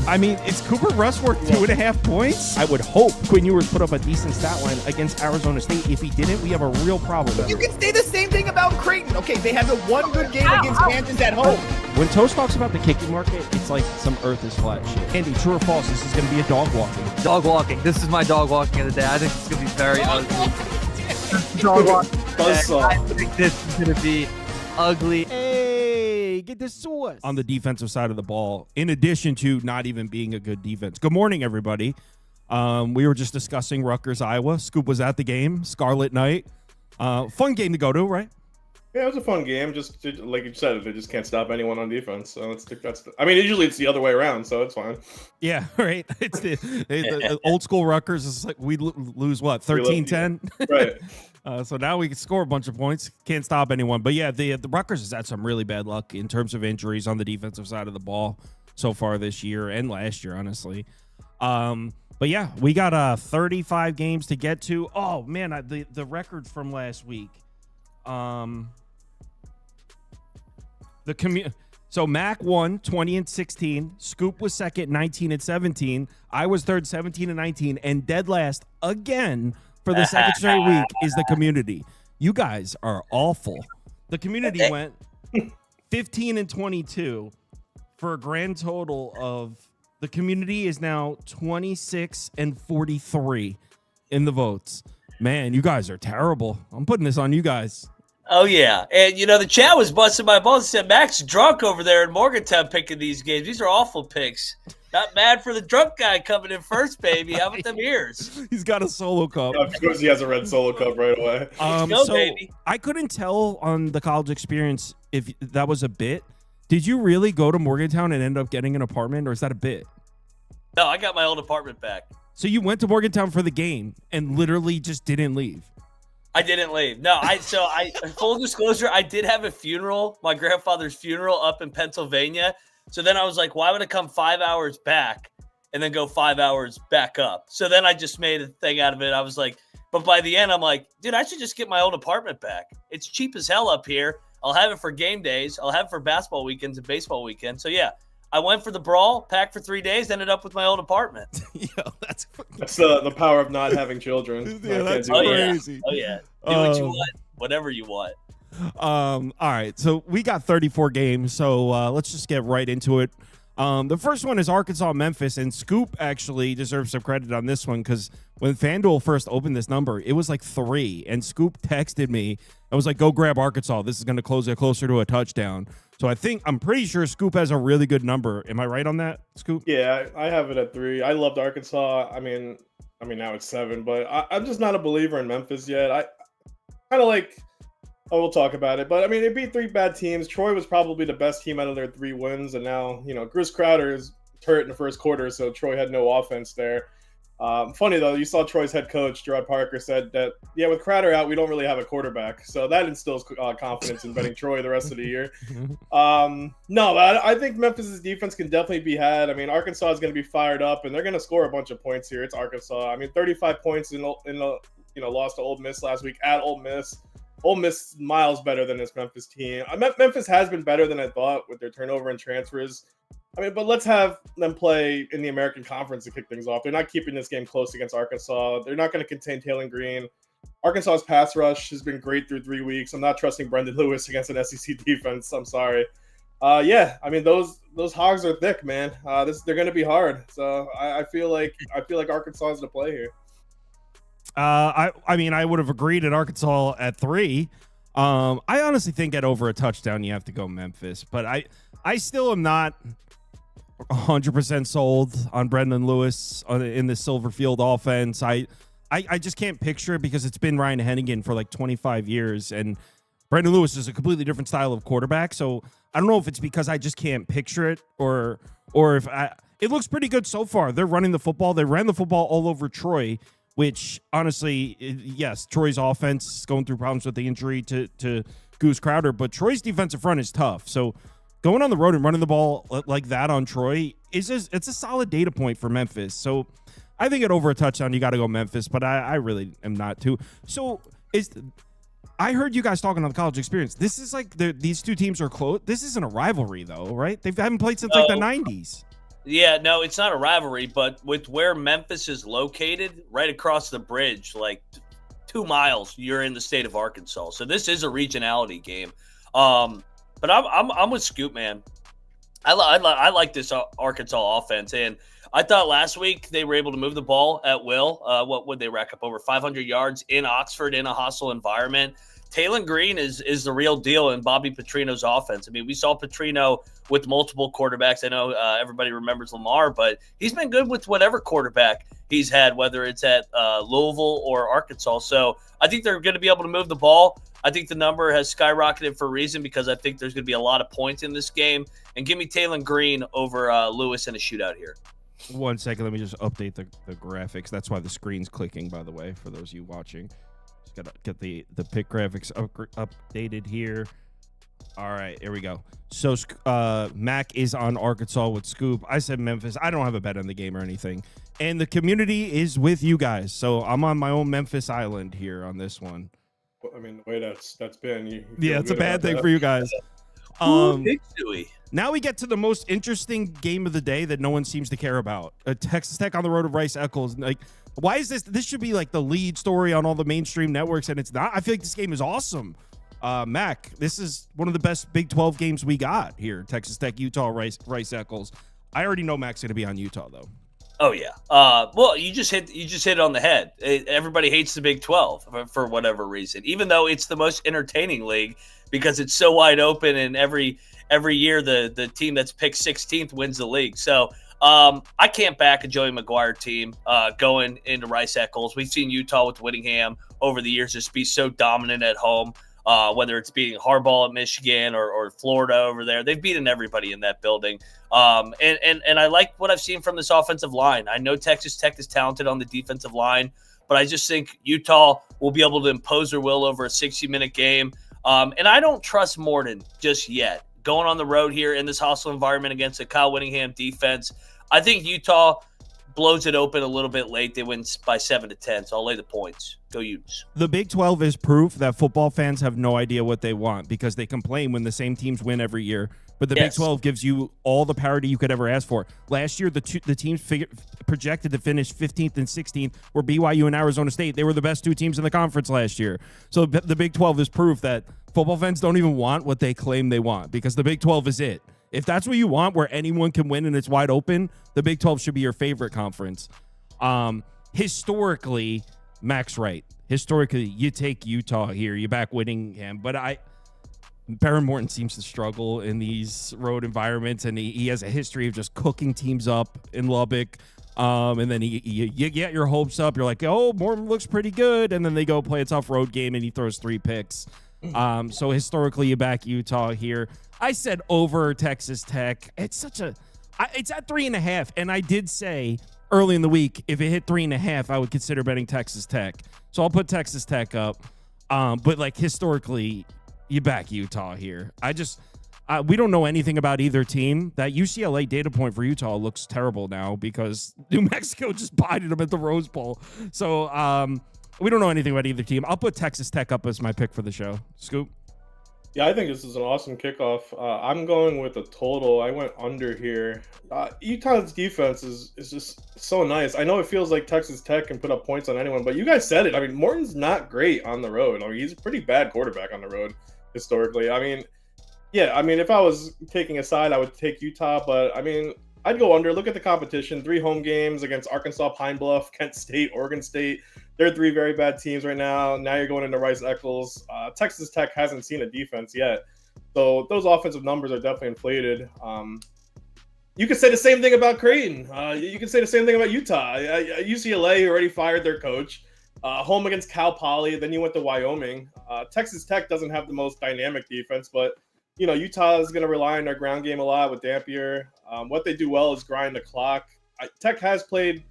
I mean, it's Cooper Rush worth 2.5 points. I would hope Quinn Ewers put up a decent stat line against Arizona State. If he didn't, we have a real problem. You can say the same thing about Creighton. Okay, they have the one good game against Kansas at home. When Toast talks about the kicking market, it's like some earth is flat shit. Andy, true or false, this is going to be a dog walking. Dog walking. This is my dog walking of the day. I think it's going to be very ugly. Dog walking. I think this is going to be ugly. Hey, get the sauce. On the defensive side of the ball, in addition to not even being a good defense. Good morning, everybody. We were just discussing Rutgers, Iowa. Scoop was at the game. Scarlet Night. Fun game to go to, right? Yeah, it was a fun game. Just like you said, they just can't stop anyone on defense. So usually it's the other way around, so it's fine. Yeah, right. It's the old school Rutgers. It's like we lose what, 13-10? Right. So now we can score a bunch of points. Can't stop anyone. But yeah, the Rutgers has had some really bad luck in terms of injuries on the defensive side of the ball so far this year and last year, honestly. But yeah, we got 35 games to get to. Oh man, the record from last week. So Mac won 20-16. Scoop was second, 19-17. I was third, 17-19, and dead last again for the second straight week is the community. You guys are awful. The community went 15-22 for a grand total of the community is now 26-43 in the votes. Man, you guys are terrible. I'm putting this on you guys. Oh, yeah. And, the chat was busting my balls. Said Mac's drunk over there in Morgantown picking these games. These are awful picks. Not mad for the drunk guy coming in first, baby. How about them ears? He's got a solo cup. Yeah, of course he has a red solo cup right away. Go, baby. I couldn't tell on the college experience if that was a bit. Did you really go to Morgantown and end up getting an apartment, or is that a bit? No, I got my old apartment back. So you went to Morgantown for the game and literally just didn't leave? I didn't leave. No, full disclosure, I did have a funeral, my grandfather's funeral up in Pennsylvania. So then I was like, why would I come 5 hours back and then go 5 hours back up? So then I just made a thing out of it. I was like, but by the end, I'm like, dude, I should just get my old apartment back. It's cheap as hell up here. I'll have it for game days. I'll have it for basketball weekends and baseball weekends. So yeah, I went for the brawl, packed for 3 days, ended up with my old apartment. Yo, that's the power of not having children. Yeah, that's crazy. Oh yeah. Do what you want, whatever you want. All right, so we got 34 games, so let's just get right into it. The first one is Arkansas Memphis, and Scoop actually deserves some credit on this one because when FanDuel first opened this number, it was like 3, and Scoop texted me. I was like, go grab Arkansas. This is going to close it closer to a touchdown. So I'm pretty sure Scoop has a really good number. Am I right on that, Scoop? Yeah, I have it at 3. I loved Arkansas. I mean now it's 7, but I'm just not a believer in Memphis yet. I kind of like. Oh, we'll talk about it. But, they beat 3 bad teams. Troy was probably the best team out of their 3 wins. And now, Chris Crowder is hurt in the first quarter, so Troy had no offense there. Funny, though, you saw Troy's head coach, Gerard Parker, said that, with Crowder out, we don't really have a quarterback. So that instills confidence in betting Troy the rest of the year. No, I think Memphis' defense can definitely be had. Arkansas is going to be fired up, and they're going to score a bunch of points here. It's Arkansas. 35 points in the loss to Ole Miss last week at Ole Miss. Ole Miss miles better than this Memphis team. Memphis has been better than I thought with their turnover and transfers. But let's have them play in the American Conference to kick things off. They're not keeping this game close against Arkansas. They're not going to contain Taylor Green. Arkansas's pass rush has been great through 3 weeks. I'm not trusting Brendan Lewis against an SEC defense. I'm sorry. Those hogs are thick, man. They're going to be hard. So I feel like Arkansas is the play here. I would have agreed at Arkansas at 3. I honestly think at over a touchdown, you have to go Memphis. But I still am not 100% sold on Brendan Lewis in the Silverfield offense. I just can't picture it because it's been Ryan Hennigan for like 25 years. And Brendan Lewis is a completely different style of quarterback. So I don't know if it's because I just can't picture it or if it looks pretty good so far. They're running the football. They ran the football all over Troy. Which, honestly, yes, Troy's offense is going through problems with the injury to Goose Crowder, but Troy's defensive front is tough. So going on the road and running the ball like that on Troy, it's a solid data point for Memphis. So I think at over a touchdown, you got to go Memphis, but I really am not too. So I heard you guys talking on the college experience. This is like these two teams are close. This isn't a rivalry, though, right? They haven't played since like the 90s. Yeah, no, it's not a rivalry, but with where Memphis is located, right across the bridge, like 2 miles, you're in the state of Arkansas. So this is a regionality game. But I'm with Scoop, man. I like this Arkansas offense, and I thought last week they were able to move the ball at will. What would they rack up over 500 yards in Oxford in a hostile environment? Taylon Green is the real deal in Bobby Petrino's offense. I mean, we saw Petrino with multiple quarterbacks. I know everybody remembers Lamar, but he's been good with whatever quarterback he's had, whether it's at Louisville or Arkansas. So I think they're going to be able to move the ball. I think the number has skyrocketed for a reason because I think there's going to be a lot of points in this game. And give me Taylon Green over Lewis in a shootout here. 1 second, let me just update the graphics. That's why the screen's clicking, by the way, for those of you watching. Just got to get the pick graphics updated here. All right, here we go. So Mac is on Arkansas with Scoop. I said Memphis. I don't have a bet on the game or anything. And the community is with you guys. So I'm on my own Memphis island here on this one. I mean, the way that's been. Yeah, it's a bad thing for you guys. Now we get to the most interesting game of the day that no one seems to care about. Texas Tech on the road of Rice-Eccles. Like, why is this? This should be like the lead story on all the mainstream networks, and it's not. I feel like this game is awesome. Mac, this is one of the best Big 12 games we got here. Texas Tech, Utah, Rice-Eccles. I already know Mac's going to be on Utah, though. Oh yeah. Well, you just hit it on the head. Everybody hates the Big 12 for whatever reason, even though it's the most entertaining league because it's so wide open, and every year the team that's picked 16th wins the league. So I can't back a Joey McGuire team going into Rice-Eccles. We've seen Utah with Whittingham over the years just be so dominant at home. Whether it's beating Harbaugh at Michigan or Florida over there, they've beaten everybody in that building. And I like what I've seen from this offensive line. I know Texas Tech is talented on the defensive line, but I just think Utah will be able to impose their will over a 60-minute game. And I don't trust Morton just yet. Going on the road here in this hostile environment against a Kyle Whittingham defense, I think Utah blows it open a little bit late. They win by 7-10, so I'll lay the points. Go Utes. The Big 12 is proof that football fans have no idea what they want because they complain when the same teams win every year. But the Big 12 gives you all the parity you could ever ask for. Last year, the teams projected to finish 15th and 16th were BYU and Arizona State. They were the best two teams in the conference last year. So the Big 12 is proof that football fans don't even want what they claim they want because the Big 12 is it. If that's what you want, where anyone can win and it's wide open, the Big 12 should be your favorite conference. Historically, Mac's right. Historically, you take Utah here. You back Whittingham. But Baron Morton seems to struggle in these road environments, and he has a history of just cooking teams up in Lubbock. And then you get your hopes up. You're like, oh, Morton looks pretty good. And then they go play a tough road game, and he throws 3 picks. So historically, you back Utah here. I said over Texas Tech. It's at 3.5, and I did say early in the week if it hit 3.5, I would consider betting Texas Tech. So I'll put Texas Tech up. But like historically, you back Utah here. We don't know anything about either team. That UCLA data point for Utah looks terrible now because New Mexico just bided them at the Rose Bowl. So we don't know anything about either team. I'll put Texas Tech up as my pick for the show. Scoop. Yeah, I think this is an awesome kickoff. I'm going with a total. I went under here. Utah's defense is just so nice. I know it feels like Texas Tech can put up points on anyone, but you guys said it. I mean, Morton's not great on the road. I mean, he's a pretty bad quarterback on the road historically. I mean, if I was taking a side, I would take Utah, but I mean, I'd go under. Look at the competition. 3 home games against Arkansas, Pine Bluff, Kent State, Oregon State. They're 3 very bad teams right now. Now you're going into Rice-Eccles. Texas Tech hasn't seen a defense yet. So those offensive numbers are definitely inflated. You could say the same thing about Creighton. You could say the same thing about Utah. UCLA already fired their coach. Home against Cal Poly. Then you went to Wyoming. Texas Tech doesn't have the most dynamic defense, but Utah is going to rely on their ground game a lot with Dampier. What they do well is grind the clock. Tech has played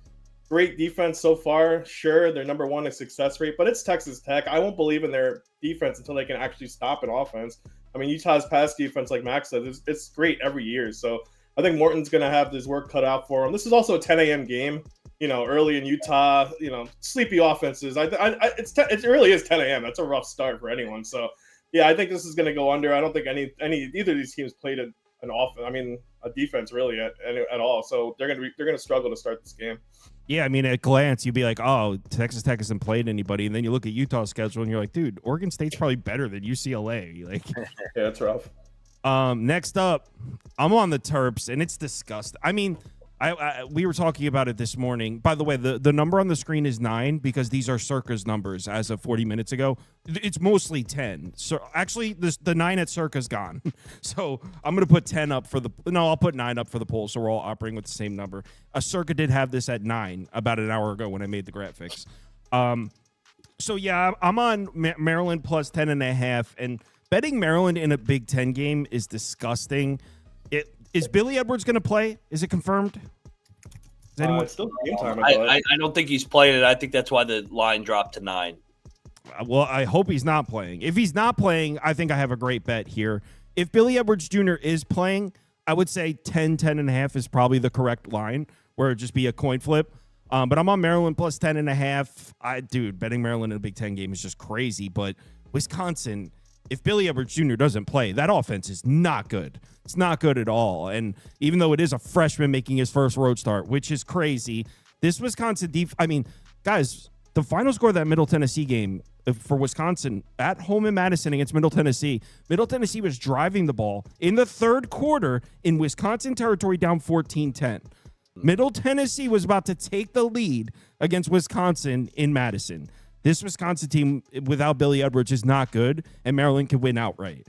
great defense so far. Sure, they're number 1 in success rate, but it's Texas Tech. I won't believe in their defense until they can actually stop an offense. I mean, Utah's pass defense, like Max said, it's great every year. So I think Morton's going to have his work cut out for him. This is also a 10 a.m. game, early in Utah, sleepy offenses. It really is 10 a.m. That's a rough start for anyone. So, yeah, I think this is going to go under. I don't think either of these teams played an offense. I mean, a defense really at all. So they're gonna struggle to start this game. Yeah, I mean, at glance, you'd be like, oh, Texas Tech hasn't played anybody. And then you look at Utah's schedule and you're like, dude, Oregon State's probably better than UCLA. Like, yeah, it's rough. Next up, I'm on the Terps, and it's disgusting. I mean, we were talking about it this morning. By the way, the number on the screen is 9 because these are Circa's numbers as of 40 minutes ago. It's mostly 10. So actually, the 9 at Circa's gone. So I'm going to put 10 up for I'll put 9 up for the poll, so we're all operating with the same number. Circa did have this at 9 about an hour ago when I made the graphics. So yeah, I'm on Maryland plus 10.5, and betting Maryland in a Big Ten game is disgusting. Is Billy Edwards going to play? Is it confirmed? It's still game time. I don't think he's playing it. I think that's why the line dropped to 9. Well, I hope he's not playing. If he's not playing, I think I have a great bet here. If Billy Edwards Jr. is playing, I would say 10.5 is probably the correct line, where it'd just be a coin flip. But I'm on Maryland plus 10.5. Dude, betting Maryland in a Big Ten game is just crazy. But Wisconsin, if Billy Edwards Jr. doesn't play, that offense is not good. It's not good at all. And even though it is a freshman making his first road start, which is crazy, this Wisconsin I mean, guys, the final score of that Middle Tennessee game for Wisconsin at home in Madison against Middle Tennessee was driving the ball in the third quarter in Wisconsin territory down 14-10. Middle Tennessee was about to take the lead against Wisconsin in Madison. This Wisconsin team without Billy Edwards is not good, and Maryland can win outright.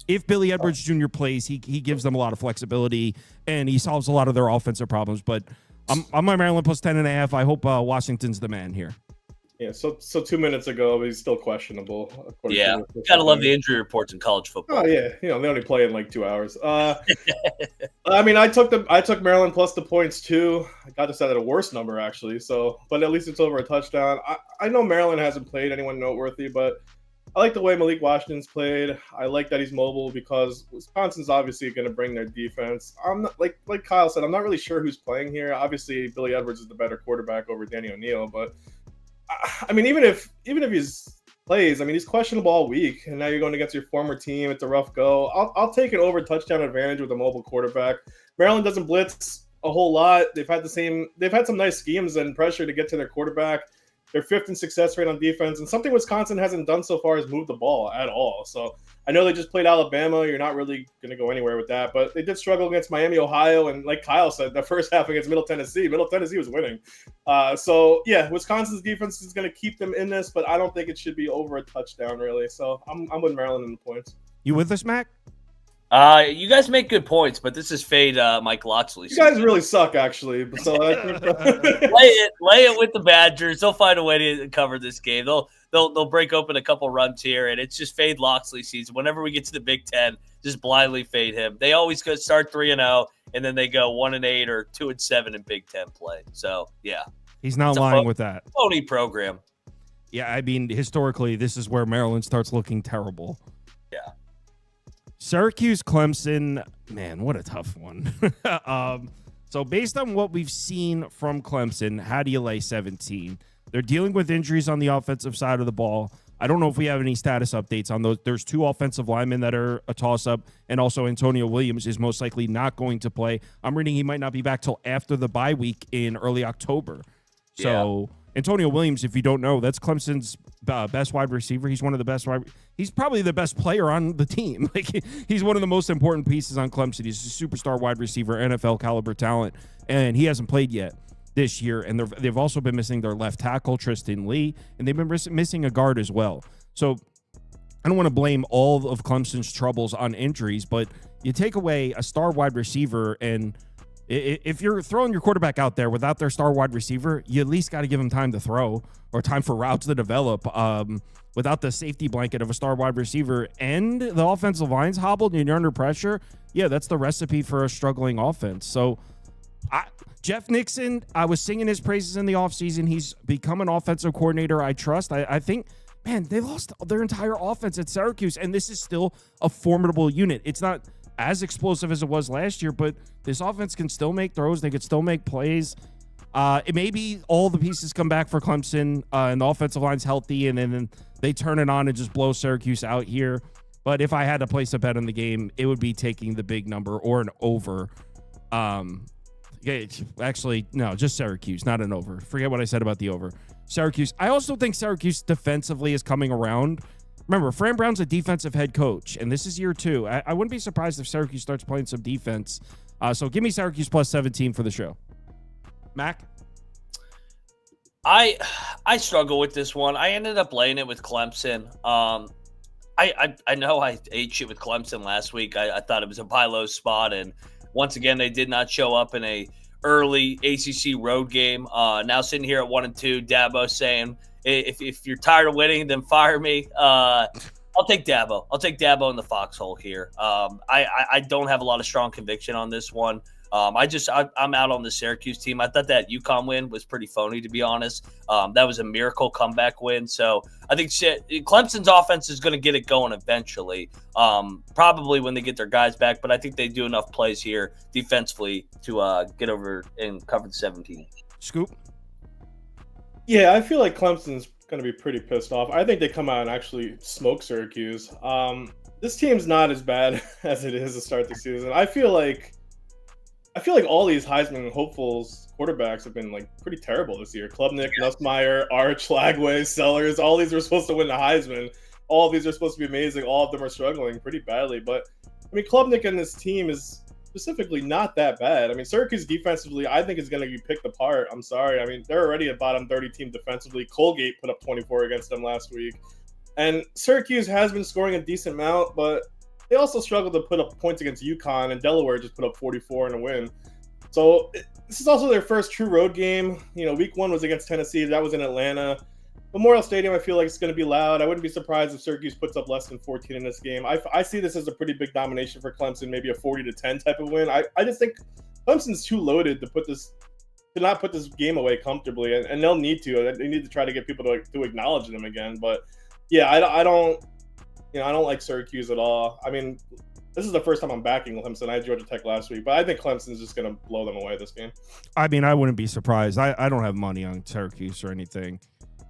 If Billy Edwards Jr. plays, he gives them a lot of flexibility, and he solves a lot of their offensive problems. But I'm on Maryland plus 10.5. I hope Washington's the man here. Yeah, so 2 minutes ago, he's still questionable. Yeah, gotta love the injury reports in college football. Oh yeah, they only play in like 2 hours. I mean, I took Maryland plus the points too. I got this at a worse number actually. So, but at least it's over a touchdown. I know Maryland hasn't played anyone noteworthy, but I like the way Malik Washington's played. I like that he's mobile because Wisconsin's obviously going to bring their defense. I'm not like Kyle said, I'm not really sure who's playing here. Obviously, Billy Edwards is the better quarterback over Danny O'Neal, but I mean, even if he's plays, I mean, he's questionable all week, and now you're going against your former team. It's a rough go. I'll take it over touchdown advantage with a mobile quarterback. Maryland doesn't blitz a whole lot. They've had some nice schemes and pressure to get to their quarterback. They're 5th in success rate on defense, and something Wisconsin hasn't done so far is move the ball at all. So I know they just played Alabama. You're not really going to go anywhere with that, but they did struggle against Miami, Ohio, and like Kyle said, the first half against Middle Tennessee was winning. So yeah, Wisconsin's defense is going to keep them in this, but I don't think it should be over a touchdown really. So I'm with Maryland in the points. You with us, Mac? You guys make good points, but this is fade Mike Locksley. You guys really suck, actually. So I think lay it with the Badgers. They'll find a way to cover this game. They'll break open a couple runs here, and it's just fade Locksley season. Whenever we get to the Big Ten, just blindly fade him. They always go start 3-0, and then they go 1-8 or 2-7 in Big Ten play. So yeah, he's not lying with that phony program. Yeah, I mean historically, this is where Maryland starts looking terrible. Yeah. Syracuse Clemson, man, what a tough one. So based on what we've seen from Clemson, how do you lay 17? They're dealing with injuries on the offensive side of the ball. I don't know if we have any status updates on those. There's 2 offensive linemen that are a toss-up, and also Antonio Williams is most likely not going to play. I'm reading he might not be back till after the bye week in early October. So Antonio Williams, if you don't know, that's Clemson's best wide receiver. He's one of the best he's probably the best player on the team. Like he's one of the most important pieces on Clemson. He's a superstar wide receiver, NFL caliber talent, and he hasn't played yet this year. And they've also been missing their left tackle, Tristan Lee, and they've been missing a guard as well. So I don't want to blame all of Clemson's troubles on injuries, but you take away a star wide receiver, and if you're throwing your quarterback out there without their star wide receiver, you at least got to give him time to throw or time for routes to develop. Without the safety blanket of a star wide receiver and the offensive line's hobbled and you're under pressure, yeah, that's the recipe for a struggling offense. So Jeff Nixon, I was singing his praises in the offseason. He's become an offensive coordinator I trust. I think, man, they lost their entire offense at Syracuse, and this is still a formidable unit. It's not as explosive as it was last year, but this offense can still make throws. They could still make plays. It may be all the pieces come back for Clemson, and the offensive line's healthy, and then they turn it on and just blow Syracuse out here. But if I had to place a bet on the game, it would be taking the big number or an over Yeah, actually, no, just Syracuse, not an over. Forget what I said about the over. Syracuse. I also think Syracuse defensively is coming around. Remember, Fran Brown's a defensive head coach, and this is year 2. I wouldn't be surprised if Syracuse starts playing some defense. So give me Syracuse plus 17 for the show. Mac? I struggle with this one. I ended up laying it with Clemson. I know I ate shit with Clemson last week. I thought it was a buy low spot, and once again, they did not show up in a early ACC road game. Now sitting here at 1-2, Dabo saying, if you're tired of winning, then fire me. I'll take Dabo. I'll take Dabo in the foxhole here. I don't have a lot of strong conviction on this one. I'm out on the Syracuse team. I thought that UConn win was pretty phony, to be honest. That was a miracle comeback win. So I think Clemson's offense is going to get it going eventually, probably when they get their guys back. But I think they do enough plays here defensively to get over and cover the 17. Scoop? Yeah, I feel like Clemson's going to be pretty pissed off. I think they come out and actually smoke Syracuse. This team's not as bad as it is to start the season. I feel like all these Heisman hopefuls quarterbacks have been like pretty terrible this year. Klubnik, Nussmeier, Arch, Lagway, Sellers, all these were supposed to win the Heisman. All of these are supposed to be amazing. All of them are struggling pretty badly. But I mean, Klubnik and this team is specifically not that bad. I mean, Syracuse defensively, I think is going to be picked apart. I'm sorry. I mean, they're already a bottom 30 team defensively. Colgate put up 24 against them last week. And Syracuse has been scoring a decent amount, but they also struggled to put up points against UConn, and Delaware just put up 44 in a win. So this is also their first true road game. You know, week 1 was against Tennessee. That was in Atlanta. Memorial Stadium, I feel like it's going to be loud. I wouldn't be surprised if Syracuse puts up less than 14 in this game. I see this as a pretty big domination for Clemson, maybe a 40-10 type of win. I just think Clemson's too loaded to not put this game away comfortably, and they'll need to. They need to try to get people to acknowledge them again. But yeah, I don't like Syracuse at all. I mean, this is the first time I'm backing Clemson. I had Georgia Tech last week, but I think Clemson's just going to blow them away this game. I mean, I wouldn't be surprised. I don't have money on Syracuse or anything.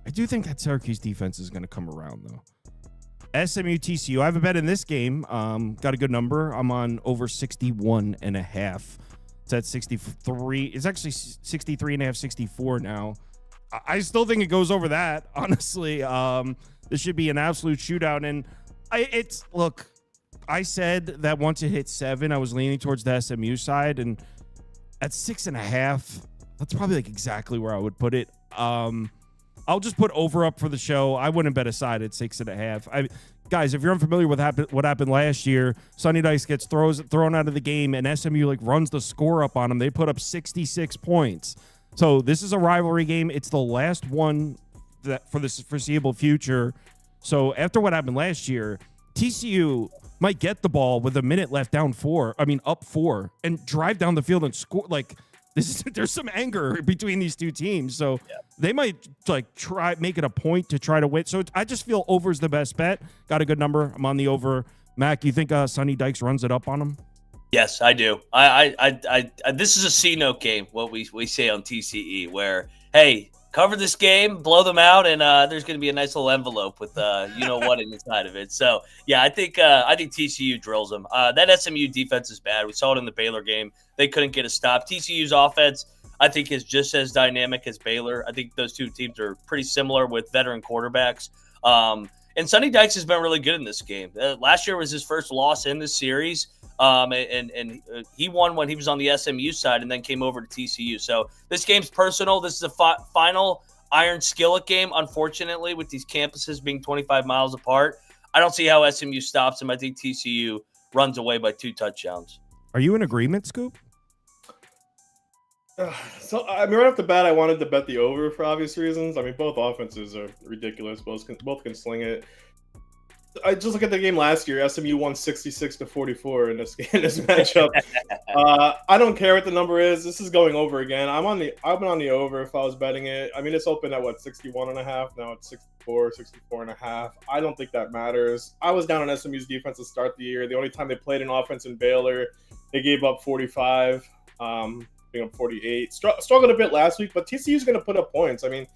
I do think that Syracuse defense is going to come around, though. SMU TCU. I have a bet in this game. Got a good number. I'm on over 61.5. It's at 63. It's actually 63.5, 64 now. I still think it goes over that, honestly. This should be an absolute shootout. And look, I said that once it hit 7, I was leaning towards the SMU side. And at 6.5, that's probably like exactly where I would put it. I'll just put over up for the show. I wouldn't bet aside at 6.5. Guys, if you're unfamiliar with what happened last year, Sonny Dykes gets thrown out of the game, and SMU like runs the score up on them. They put up 66 points. So this is a rivalry game. It's the last one for the foreseeable future. So after what happened last year, TCU might get the ball with a minute left up 4, and drive down the field and score. Like there's some anger between these two teams. So they might make it a point to try to win. So I just feel over is the best bet. Got a good number. I'm on the over. Mac, you think Sonny Dykes runs it up on him? Yes, I do. I this is a C-note game, what we say on TCE, where, hey, cover this game, blow them out, and there's going to be a nice little envelope with what inside of it. So yeah, I think TCU drills them. That SMU defense is bad. We saw it in the Baylor game. They couldn't get a stop. TCU's offense, I think, is just as dynamic as Baylor. I think those two teams are pretty similar with veteran quarterbacks. And Sonny Dykes has been really good in this game. Last year was his first loss in this series. And he won when he was on the SMU side and then came over to TCU. So this game's personal. This is a final iron skillet game, unfortunately, with these campuses being 25 miles apart. I don't see how SMU stops him. I think TCU runs away by 2 touchdowns. Are you in agreement, Scoop? So, I mean, right off the bat, I wanted to bet the over for obvious reasons. I mean, both offenses are ridiculous. Both can sling it. I just look at the game last year. SMU won 66-44 in this matchup. I don't care what the number is. This is going over again. I've been on the over if I was betting it. I mean, it's open at 61.5. Now it's 64.5. I don't think that matters. I was down on SMU's defense to start the year. The only time they played an offense in Baylor, they gave up 45, being up 48. Struggled a bit last week, but TCU's going to put up points. I mean,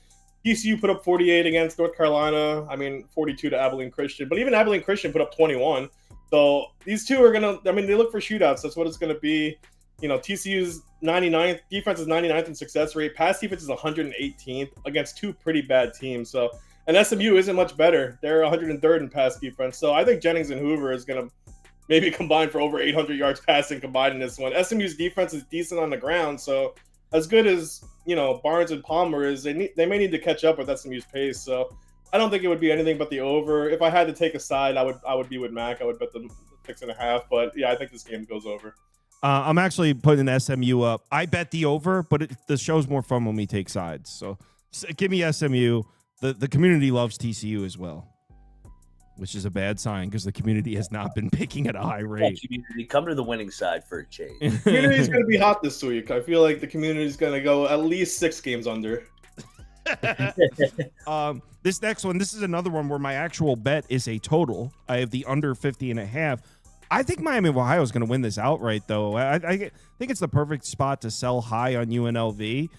TCU put up 48 against North Carolina. I mean, 42 to Abilene Christian. But even Abilene Christian put up 21. So these two are going to – I mean, they look for shootouts. That's what it's going to be. TCU's 99th defense is 99th in success rate. Pass defense is 118th against two pretty bad teams. So, and SMU isn't much better. They're 103rd in pass defense. So I think Jennings and Hoover is going to maybe combine for over 800 yards passing combined in this one. SMU's defense is decent on the ground. So as good as, Barnes and Palmer is, they may need to catch up with SMU's pace. So I don't think it would be anything but the over. If I had to take a side, I would be with Mac. I would bet the 6.5. But yeah, I think this game goes over. I'm actually putting SMU up. I bet the over, but the show's more fun when we take sides. So give me SMU. The community loves TCU as well, which is a bad sign because the community has not been picking at a high rate. Community, come to the winning side for a change. The community is going to be hot this week. I feel like the community is going to go at least 6 games under. This next one, this is another one where my actual bet is a total. I have the under 50.5. I think Miami of Ohio is going to win this outright, though. I think it's the perfect spot to sell high on UNLV.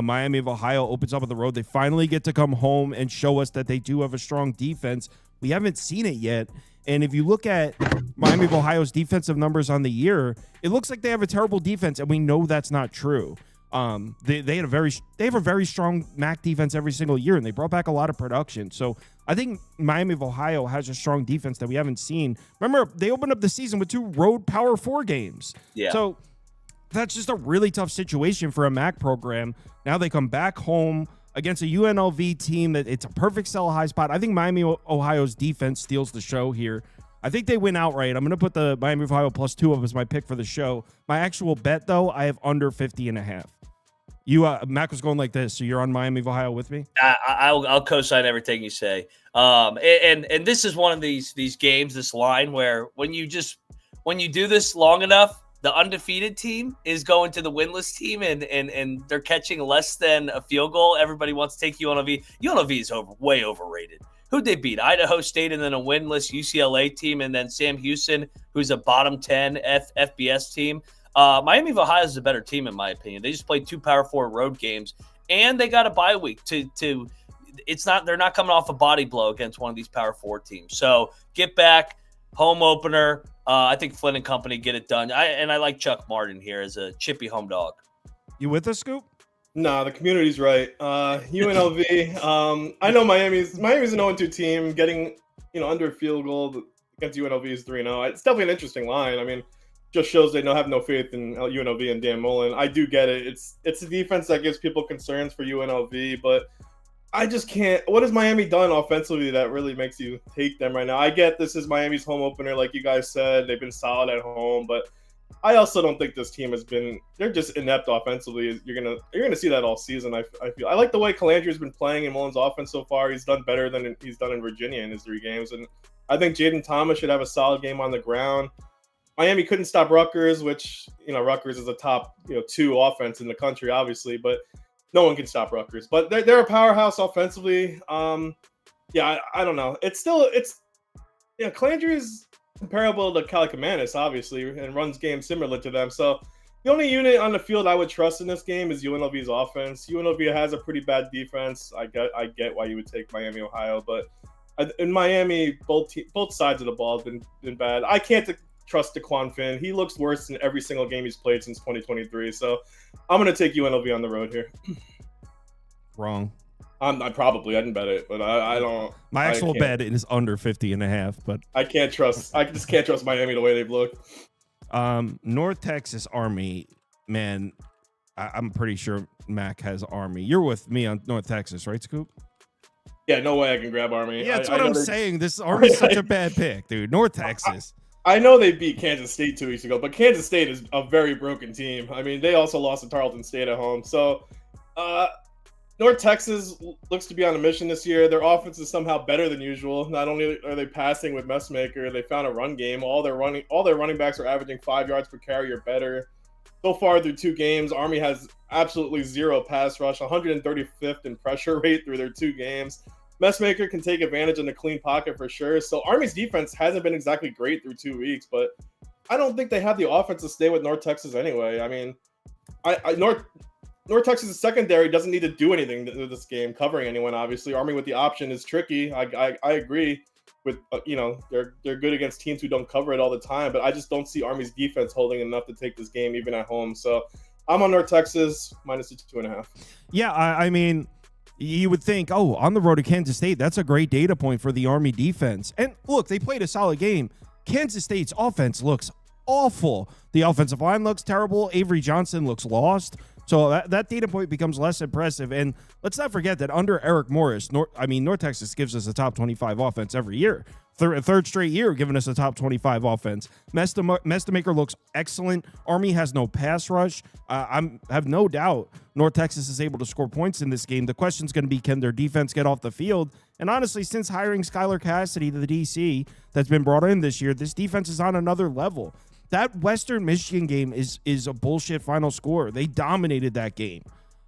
Miami of Ohio opens up on the road. They finally get to come home and show us that they do have a strong defense. We haven't seen it yet. And if you look at Miami of Ohio's defensive numbers on the year, it looks like they have a terrible defense, and we know that's not true. They have a very strong MAC defense every single year, and they brought back a lot of production. So I think Miami of Ohio has a strong defense that we haven't seen. Remember, they opened up the season with 2 road Power 4 games. Yeah. So that's just a really tough situation for a MAC program. Now they come back home against a UNLV team that it's a perfect sell high spot. I think Miami Ohio's defense steals the show here. I think they win outright. I'm going to put the Miami of Ohio +2 up as my pick for the show. My actual bet, though, I have under 50.5. Mac was going like this, so you're on Miami of Ohio with me? I'll co-sign everything you say. And this is one of these games, this line where when you do this long enough, the undefeated team is going to the winless team and they're catching less than a field goal. Everybody wants to take UNLV. UNLV is way overrated. Who'd they beat? Idaho State and then a winless UCLA team and then Sam Houston, who's a bottom 10 FBS team. Miami of Ohio is a better team, in my opinion. They just played 2 Power 4 road games, and they got a bye week they're not coming off a body blow against one of these Power 4 teams. So get back, home opener. I think Flynn and company get it done. I like Chuck Martin here as a chippy home dog. You with us, Scoop? Nah, the community's right. UNLV. I know Miami's an 0-2 team. Getting under a field goal against UNLV is 3-0. It's definitely an interesting line. I mean, just shows they have no faith in UNLV and Dan Mullen. I do get it. It's a defense that gives people concerns for UNLV, but I just can't. What has Miami done offensively that really makes you take them right now? I get this is Miami's home opener, like you guys said. They've been solid at home, but I also don't think this team has been. They're just inept offensively. You're gonna see that all season. I feel. I like the way Calandri's been playing in Mullen's offense so far. He's done better than he's done in Virginia in his 3 games, and I think Jaden Thomas should have a solid game on the ground. Miami couldn't stop Rutgers, which, Rutgers is a top, 2 offense in the country, obviously, but no one can stop Rutgers. But they're a powerhouse offensively. I don't know. Calandri is comparable to Kalikamannis, obviously, and runs games similar to them. So the only unit on the field I would trust in this game is UNLV's offense. UNLV has a pretty bad defense. I get why you would take Miami, Ohio, but in Miami, both sides of the ball have been bad. I can't trust DeQuan Finn. He looks worse in every single game he's played since 2023. So I'm going to take UNLV on the road here. Wrong. I didn't bet it, but I don't. My actual bet is under 50.5, but I just can't trust Miami the way they've looked. North Texas Army, man, I'm pretty sure Mac has Army. You're with me on North Texas, right, Scoop? Yeah, no way I can grab Army. Yeah, that's what I'm saying. This Army's such a bad pick, dude. North Texas. I know they beat Kansas State 2 weeks ago, but Kansas State is a very broken team. I mean, they also lost to Tarleton State at home. So, North Texas looks to be on a mission this year. Their offense is somehow better than usual. Not only are they passing with Messmaker, they found a run game. All their running backs are averaging 5 yards per carry or better. So far through 2 games, Army has absolutely 0 pass rush, 135th in pressure rate through their 2 games. Messmaker can take advantage in the clean pocket for sure. So Army's defense hasn't been exactly great through 2 weeks, but I don't think they have the offense to stay with North Texas anyway. I mean, North Texas' secondary doesn't need to do anything to this game, covering anyone, obviously. Army with the option is tricky. I agree. with they're good against teams who don't cover it all the time. But I just don't see Army's defense holding enough to take this game even at home. So I'm on North Texas minus the 2.5. Yeah, I mean, you would think, on the road to Kansas State, that's a great data point for the Army defense. And look, they played a solid game. Kansas State's offense looks awful. The offensive line looks terrible. Avery Johnson looks lost. So that data point becomes less impressive. And let's not forget that under Eric Morris, North Texas gives us a top 25 offense every year. Third straight year giving us a top 25 offense. Mestamaker looks excellent. Army has no pass rush. I have no doubt North Texas is able to score points in this game. The question's going to be, can their defense get off the field? And honestly, since hiring Skylar Cassidy to the DC that's been brought in this year, this defense is on another level. That Western Michigan game is a bullshit final score. They dominated that game.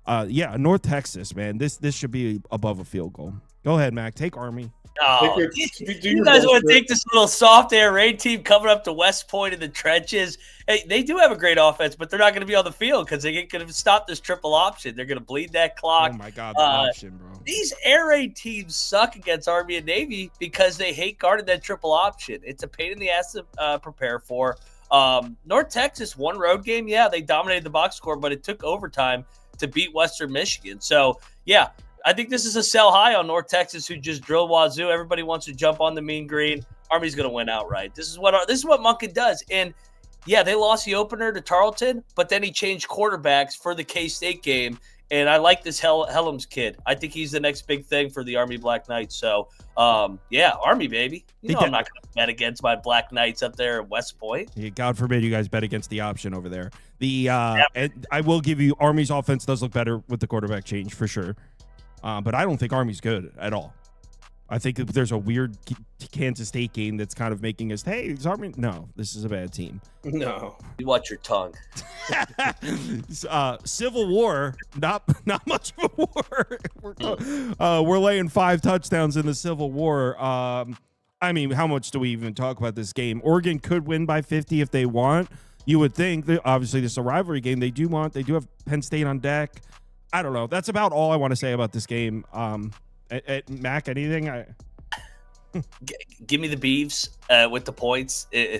North Texas, man. This should be above a field goal. Go ahead, Mac. Take Army. Oh, you guys want to take this little soft air raid team coming up to West Point in the trenches? Hey, they do have a great offense, but they're not going to be on the field because they ain't going to stop this triple option. They're going to bleed that clock. Oh, my God, the option, bro. These air raid teams suck against Army and Navy because they hate guarding that triple option. It's a pain in the ass to prepare for. North Texas, one road game. Yeah, they dominated the box score, but it took overtime to beat Western Michigan. So, yeah, I think this is a sell high on North Texas, who just drilled Wazoo. Everybody wants to jump on the mean green. Army's going to win outright. This is what Monken does. And yeah, they lost the opener to Tarleton, but then he changed quarterbacks for the K-State game. And I like this Helms kid. I think he's the next big thing for the Army Black Knights. So, Army, baby. I'm not going to bet against my Black Knights up there at West Point. Yeah, God forbid you guys bet against the option over there. And I will give you, Army's offense does look better with the quarterback change for sure. But I don't think Army's good at all. I think there's a weird Kansas State game that's kind of making us, hey, is Army? No, this is a bad team. No. You watch your tongue. Civil War, not much of a war. We're laying 5 touchdowns in the Civil War. I mean, how much do we even talk about this game? Oregon could win by 50 if they want. You would think that obviously this is a rivalry game. They do have Penn State on deck. I don't know. That's about all I want to say about this game. Mac, anything? Give me the Beavs with the points. You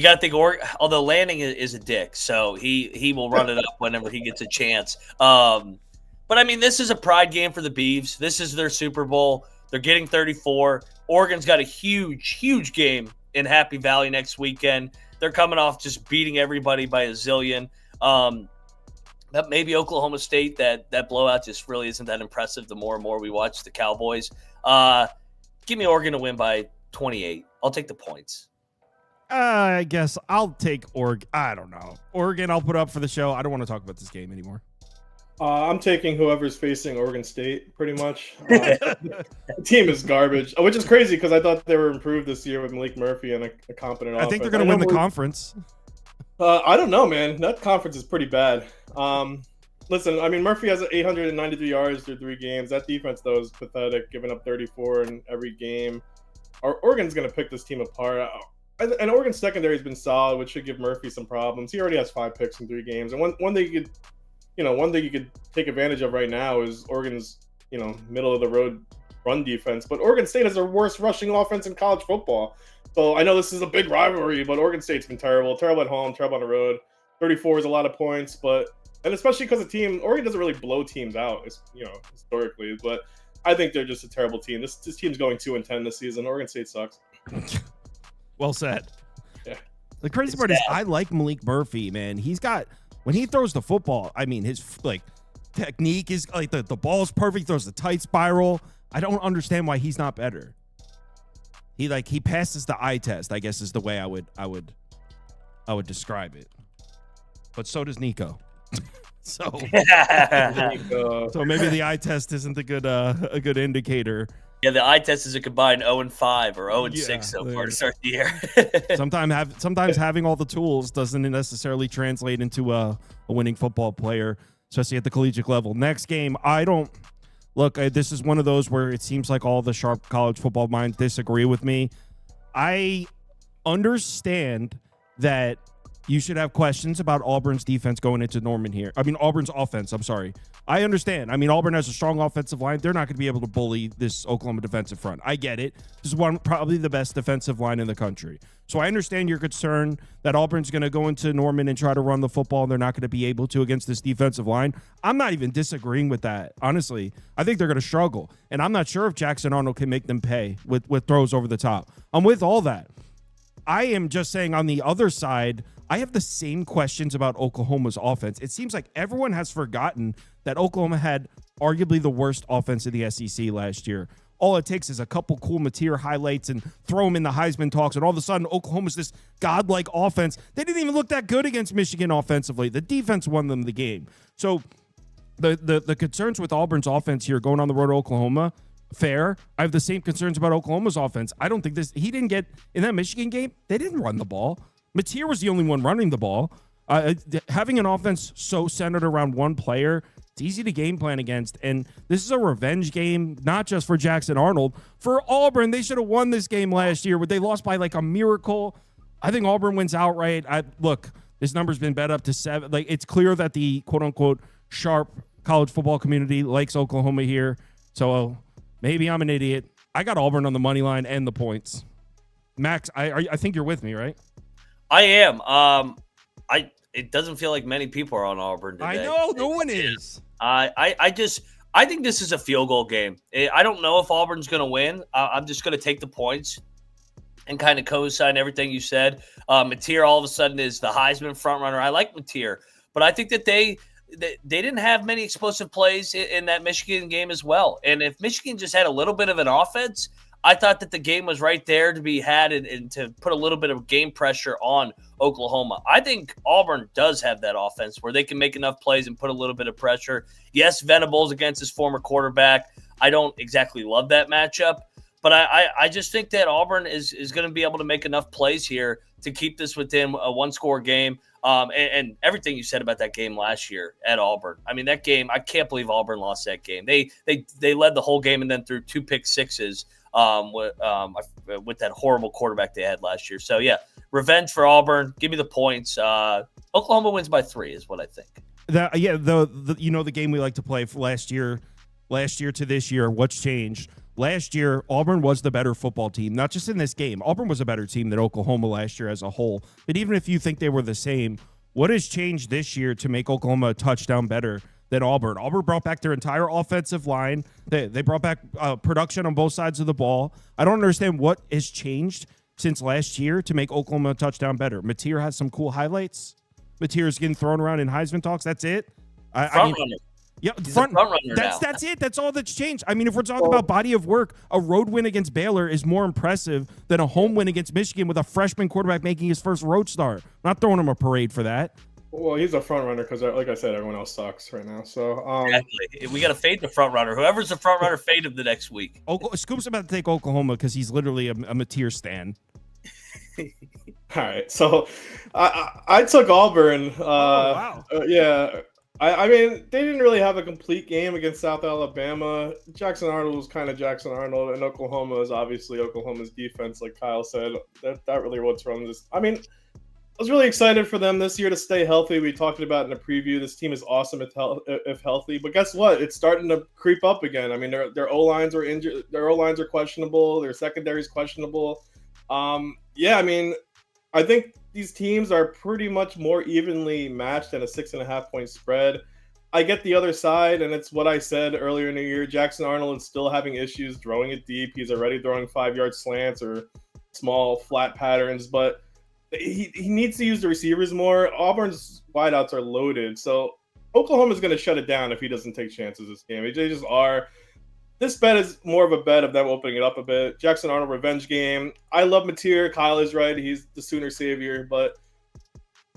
got to think, although Lanning is a dick, so he will run it up whenever he gets a chance. But, I mean, this is a pride game for the Beavs. This is their Super Bowl. They're getting 34. Oregon's got a huge, huge game in Happy Valley next weekend. They're coming off just beating everybody by a zillion. That maybe Oklahoma State, that blowout just really isn't that impressive the more and more we watch the Cowboys. Give me Oregon to win by 28. I'll take the points. I guess I'll take Oregon. I don't know. Oregon, I'll put up for the show. I don't want to talk about this game anymore. I'm taking whoever's facing Oregon State, pretty much. The team is garbage, which is crazy because I thought they were improved this year with Malik Murphy and a competent offense. I think they're going to win the conference. I don't know, man. That conference is pretty bad. Listen, I mean, Murphy has 893 yards through 3 games. That defense, though, is pathetic, giving up 34 in every game. Oregon's going to pick this team apart. And Oregon's secondary has been solid, which should give Murphy some problems. He already has 5 picks in 3 games. And one thing you could take advantage of right now is Oregon's, middle of the road run defense. But Oregon State has the worst rushing offense in college football. So I know this is a big rivalry, but Oregon State's been terrible at home, terrible on the road. 34 is a lot of points, and especially because Oregon doesn't really blow teams out, historically. But I think they're just a terrible team. This team's going 2-10 this season. Oregon State sucks. Well said. Yeah. The crazy part is I like Malik Murphy, man. He's got, when he throws the football, I mean, his technique is the ball's perfect. Throws the tight spiral. I don't understand why he's not better. He passes the eye test, I guess is the way I would describe it. But so does Nico. So maybe the eye test isn't a good indicator. Yeah, the eye test is a combined 0-5 or 0-6 so far to start the year. Sometimes having all the tools doesn't necessarily translate into a winning football player, especially at the collegiate level. Next game, this is one of those where it seems like all the sharp college football minds disagree with me. I understand that you should have questions about Auburn's defense going into Norman here. I mean, Auburn's offense, I'm sorry. I understand. I mean, Auburn has a strong offensive line. They're not going to be able to bully this Oklahoma defensive front. I get it. This is probably the best defensive line in the country. So I understand your concern that Auburn's going to go into Norman and try to run the football, and they're not going to be able to against this defensive line. I'm not even disagreeing with that, honestly. I think they're going to struggle, and I'm not sure if Jackson Arnold can make them pay with throws over the top. I'm with all that. I am just saying on the other side, I have the same questions about Oklahoma's offense. It seems like everyone has forgotten that Oklahoma had arguably the worst offense in the SEC last year. All it takes is a couple cool Mateer highlights and throw them in the Heisman talks, and all of a sudden Oklahoma's this godlike offense. They didn't even look that good against Michigan offensively. The defense won them the game. So the concerns with Auburn's offense here going on the road to Oklahoma, fair. I have the same concerns about Oklahoma's offense. I don't think he didn't get in that Michigan game. They didn't run the ball. Mateer was the only one running the ball. Having an offense so centered around one player, it's easy to game plan against. And this is a revenge game, not just for Jackson Arnold. For Auburn, they should have won this game last year, where they lost by like a miracle. I think Auburn wins outright. Look, this number's been bet up to 7. Like, it's clear that the quote-unquote sharp college football community likes Oklahoma here. So maybe I'm an idiot. I got Auburn on the money line and the points. Max, I think you're with me, right? I am. It doesn't feel like many people are on Auburn today. I know, no one is. I think this is a field goal game. I don't know if Auburn's going to win. I'm just going to take the points and kind of co-sign everything you said. Mateer all of a sudden is the Heisman frontrunner. I like Mateer, but I think that they didn't have many explosive plays in that Michigan game as well. And if Michigan just had a little bit of an offense, I thought that the game was right there to be had and to put a little bit of game pressure on Oklahoma. I think Auburn does have that offense where they can make enough plays and put a little bit of pressure. Yes, Venables against his former quarterback. I don't exactly love that matchup, but I just think that Auburn is going to be able to make enough plays here to keep this within a one-score game. And everything you said about that game last year at Auburn. I mean, that game, I can't believe Auburn lost that game. They led the whole game and then threw 2 pick sixes with that horrible quarterback they had last year. So, yeah, revenge for Auburn. Give me the points. Oklahoma wins by 3 is what I think. The game we like to play for last year to this year, what's changed? Last year, Auburn was the better football team, not just in this game. Auburn was a better team than Oklahoma last year as a whole. But even if you think they were the same, what has changed this year to make Oklahoma a touchdown better than Auburn? Auburn brought back their entire offensive line. They brought back production on both sides of the ball. I don't understand what has changed since last year to make Oklahoma a touchdown better. Mateer has some cool highlights. Mateer is getting thrown around in Heisman talks. That's it. Yeah, that's it. That's all that's changed. I mean, if we're talking about body of work, a road win against Baylor is more impressive than a home win against Michigan with a freshman quarterback making his first road start. I'm not throwing him a parade for that. Well, he's a front runner because, like I said, everyone else sucks right now. So exactly. We got to fade the front runner. Whoever's the front runner, fade him the next week. Scoop's about to take Oklahoma because he's literally a Mateer stan. All right, so I took Auburn. Wow. Yeah. I mean, they didn't really have a complete game against South Alabama. Jackson Arnold was kind of Jackson Arnold, and Oklahoma is obviously Oklahoma's defense, like Kyle said. That really what's wrong. I mean, I was really excited for them this year to stay healthy. We talked about in the preview. This team is awesome if healthy, but guess what? It's starting to creep up again. I mean, their O-lines are injured. Their O-lines are questionable. Their secondary is questionable. Yeah, I mean, I think these teams are pretty much more evenly matched than a 6.5-point spread. I get the other side, and it's what I said earlier in the year. Jackson Arnold is still having issues throwing it deep. He's already throwing 5-yard slants or small flat patterns, but he needs to use the receivers more. Auburn's wideouts are loaded, so Oklahoma's going to shut it down if he doesn't take chances this game. They just are. This bet is more of a bet of them opening it up a bit. Jackson Arnold revenge game. I love Mateer. Kyle is right. He's the Sooner savior, but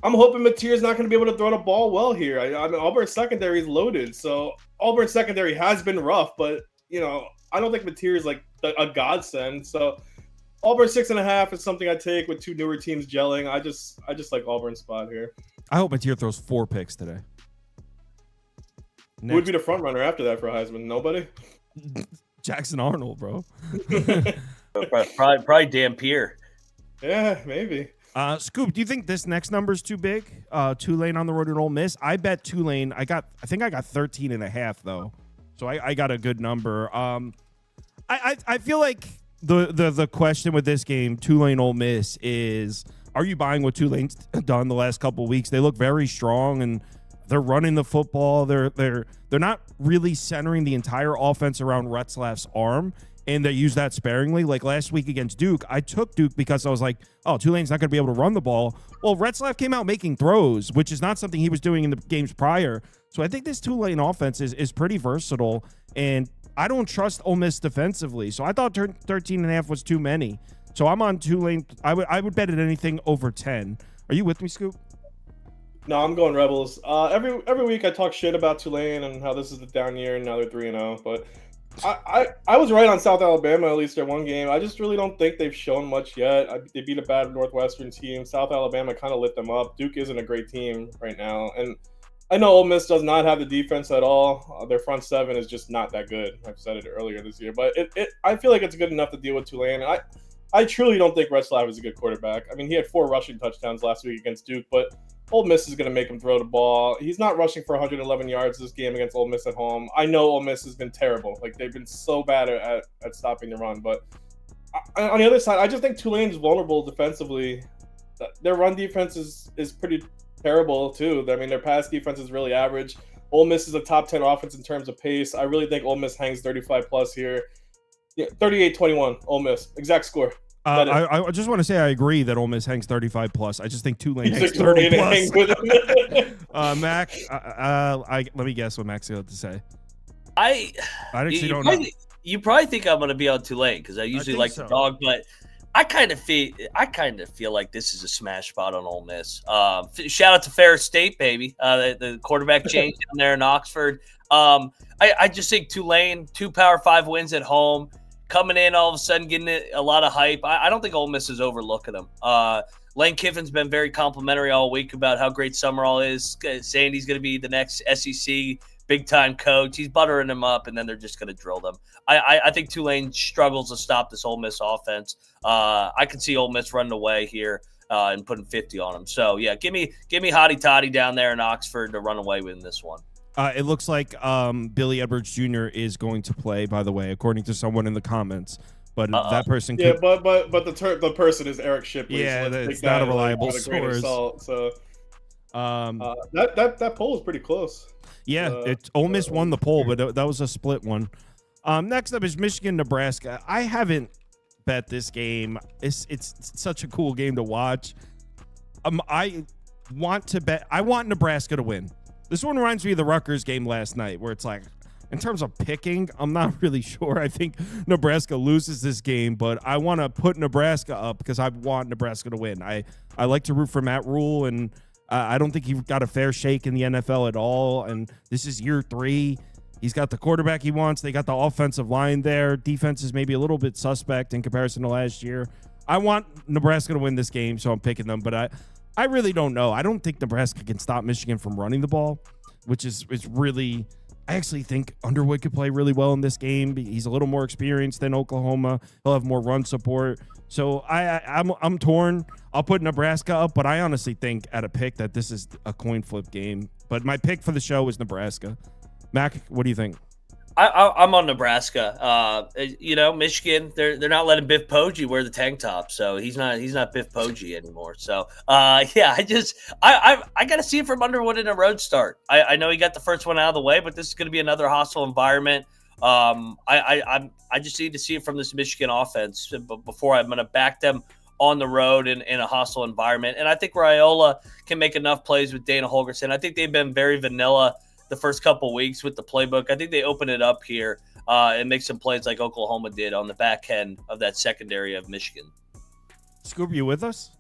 I'm hoping Mateer is not going to be able to throw the ball well here. I mean, Auburn's secondary is loaded, so Auburn's secondary has been rough, but I don't think Mateer is like a godsend. So Auburn 6.5 is something I take with 2 newer teams gelling. I just like Auburn's spot here. I hope Mateer throws 4 picks today. Who would be the front runner after that for Heisman? Nobody. Jackson Arnold, bro. Probably Dampier. Yeah, maybe. Scoop, do you think this next number is too big? Tulane on the road at Ole Miss. I bet Tulane. I think I got 13.5 though, so I got a good number. I feel like the question with this game, Tulane Ole Miss, is: are you buying what Tulane's done the last couple of weeks? They look very strong and they're running the football. They're not really centering the entire offense around Retzlaff's arm, and they use that sparingly. Like last week against Duke, I took Duke because I was like, oh, Tulane's not going to be able to run the ball. Well, Retzlaff came out making throws, which is not something he was doing in the games prior. So I think this Tulane offense is pretty versatile, and I don't trust Ole Miss defensively. So I thought 13.5 was too many. So I'm on Tulane. I would bet at anything over 10. Are you with me, Scoop? No, I'm going Rebels. Every week I talk shit about Tulane and how this is the down year and now they're 3-0. But I was right on South Alabama, at least their one game. I just really don't think they've shown much yet. They beat a bad Northwestern team. South Alabama kind of lit them up. Duke isn't a great team right now. And I know Ole Miss does not have the defense at all. Their front seven is just not that good. I've said it earlier this year. But I feel like it's good enough to deal with Tulane. And I truly don't think Retzlaff is a good quarterback. I mean, he had 4 rushing touchdowns last week against Duke, but Ole Miss is going to make him throw the ball. He's not rushing for 111 yards this game against Ole Miss at home. I know Ole Miss has been terrible. Like, they've been so bad at stopping the run. But on the other side, I just think Tulane is vulnerable defensively. Their run defense is pretty terrible, too. I mean, their pass defense is really average. Ole Miss is a top 10 offense in terms of pace. I really think Ole Miss hangs 35-plus here. Yeah, 38-21, Ole Miss. Exact score. I just want to say I agree that Ole Miss hangs 35-plus. I just think Tulane hangs 30-plus. Mac, let me guess what Mac's going to say. I actually don't know. You probably think I'm going to be on Tulane because I usually like the dog, but I kind of feel like this is a smash spot on Ole Miss. Shout out to Ferris State, baby. The quarterback change down there in Oxford. I just think Tulane, 2 Power 5 wins at home. Coming in all of a sudden, getting a lot of hype. I don't think Ole Miss is overlooking them. Lane Kiffin's been very complimentary all week about how great Summerall is, saying he's going to be the next SEC big-time coach. He's buttering them up, and then they're just going to drill them. I think Tulane struggles to stop this Ole Miss offense. I can see Ole Miss running away here and putting 50 on them. So, yeah, give me Hottie Toddy down there in Oxford to run away with this one. It looks like Billy Edwards Jr. is going to play, by the way, according to someone in the comments. But that person could... Yeah, but the person is Eric Shipley. Yeah, so it's not a reliable source. So that poll is pretty close. Yeah, Ole Miss won the poll, but that was a split one. Next up is Michigan-Nebraska. I haven't bet this game. It's such a cool game to watch. I want Nebraska to win. This one reminds me of the Rutgers game last night, where it's like, in terms of picking, I'm not really sure. I think Nebraska loses this game, but I want to put Nebraska up because I want Nebraska to win. I like to root for Matt Rule, and I don't think he got a fair shake in the NFL at all. And this is year 3. He's got the quarterback he wants. They got the offensive line there. Defense is maybe a little bit suspect in comparison to last year. I want Nebraska to win this game, so I'm picking them, but I really don't know. I don't think Nebraska can stop Michigan from running the ball, which is really – I actually think Underwood could play really well in this game. He's a little more experienced than Oklahoma. He'll have more run support. So I'm torn. I'll put Nebraska up, but I honestly think at a pick that this is a coin flip game. But my pick for the show is Nebraska. Mac, what do you think? I'm on Nebraska. Michigan, they're not letting Biff Poggi wear the tank top, so he's not Biff Poggi anymore. So I got to see it from Underwood in a road start. I know he got the first one out of the way, but this is going to be another hostile environment. I just need to see it from this Michigan offense before I'm going to back them on the road in a hostile environment. And I think Raiola can make enough plays with Dana Holgorsen. I think they've been very vanilla the first couple weeks with the playbook. I think they open it up here and make some plays like Oklahoma did on the back end of that secondary of Michigan. Scoop, you with us?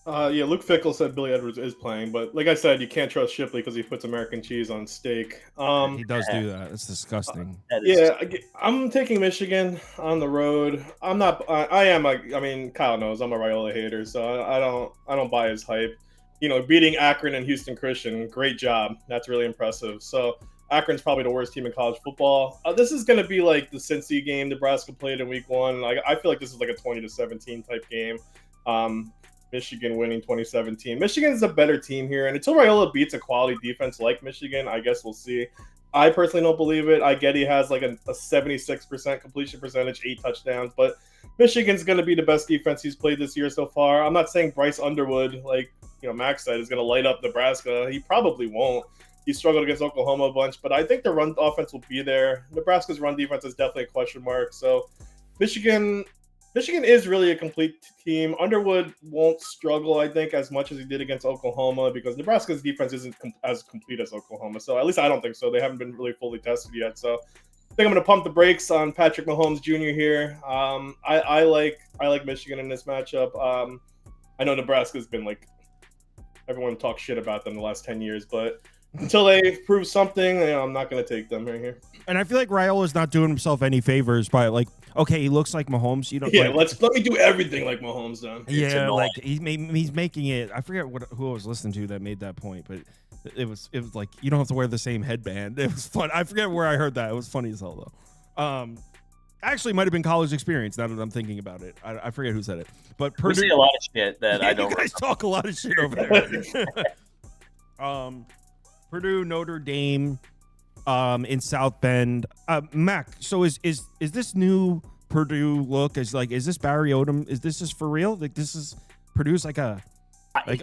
Yeah, Luke Fickle said Billy Edwards is playing, but like I said, you can't trust Shipley because he puts American cheese on steak. He does do that. It's disgusting. I'm taking Michigan on the road. I'm not. I am. Kyle knows I'm a Raiola hater, so I don't buy his hype. Beating Akron and Houston Christian, great job. That's really impressive. So Akron's probably the worst team in college football. This is going to be like the Cincy game Nebraska played in week 1. I feel like this is like a 20-17 type game. Michigan winning 2017. Michigan is a better team here, and until Raiola beats a quality defense like Michigan, I guess we'll see. I personally don't believe it. I get he has like a 76% completion percentage, 8 touchdowns, but Michigan's going to be the best defense he's played this year so far. I'm not saying Bryce Underwood, like Max said, is going to light up Nebraska. He probably won't. He struggled against Oklahoma a bunch, but I think the run offense will be there. Nebraska's run defense is definitely a question mark. So Michigan is really a complete team. Underwood won't struggle, I think, as much as he did against Oklahoma because Nebraska's defense isn't as complete as Oklahoma. So at least I don't think so. They haven't been really fully tested yet. So I think I'm going to pump the brakes on Patrick Mahomes Jr. here. I like Michigan in this matchup. I know Nebraska's been like everyone talks shit about them the last 10 years, but until they prove something, I'm not going to take them right here. And I feel like Raiola's not doing himself any favors by okay, he looks like Mahomes. Let me do everything like Mahomes done. Yeah, like he's making it. I forget who I was listening to that made that point, but it was like you don't have to wear the same headband. It was fun. I forget where I heard that. It was funny as hell though. Actually, might have been college experience. Now that I'm thinking about it, I forget who said it. But Purdue, we see a lot of shit that I don't. You guys talk a lot of shit over there. Purdue, Notre Dame, in South Bend. Mac, so is this new Purdue look? Is this Barry Odom? Is this just for real? Like this is Purdue's like a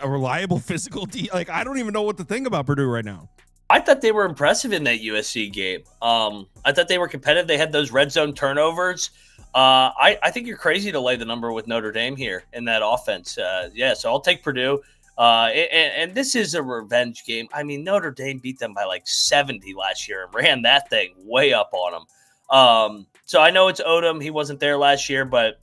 reliable physical team. Like I don't even know what to think about Purdue right now. I thought they were impressive in that USC game. I thought they were competitive. They had those red zone turnovers. I think you're crazy to lay the number with Notre Dame here in that offense. So I'll take Purdue. And this is a revenge game. I mean, Notre Dame beat them by like 70 last year and ran that thing way up on them. So I know it's Odom. He wasn't there last year, but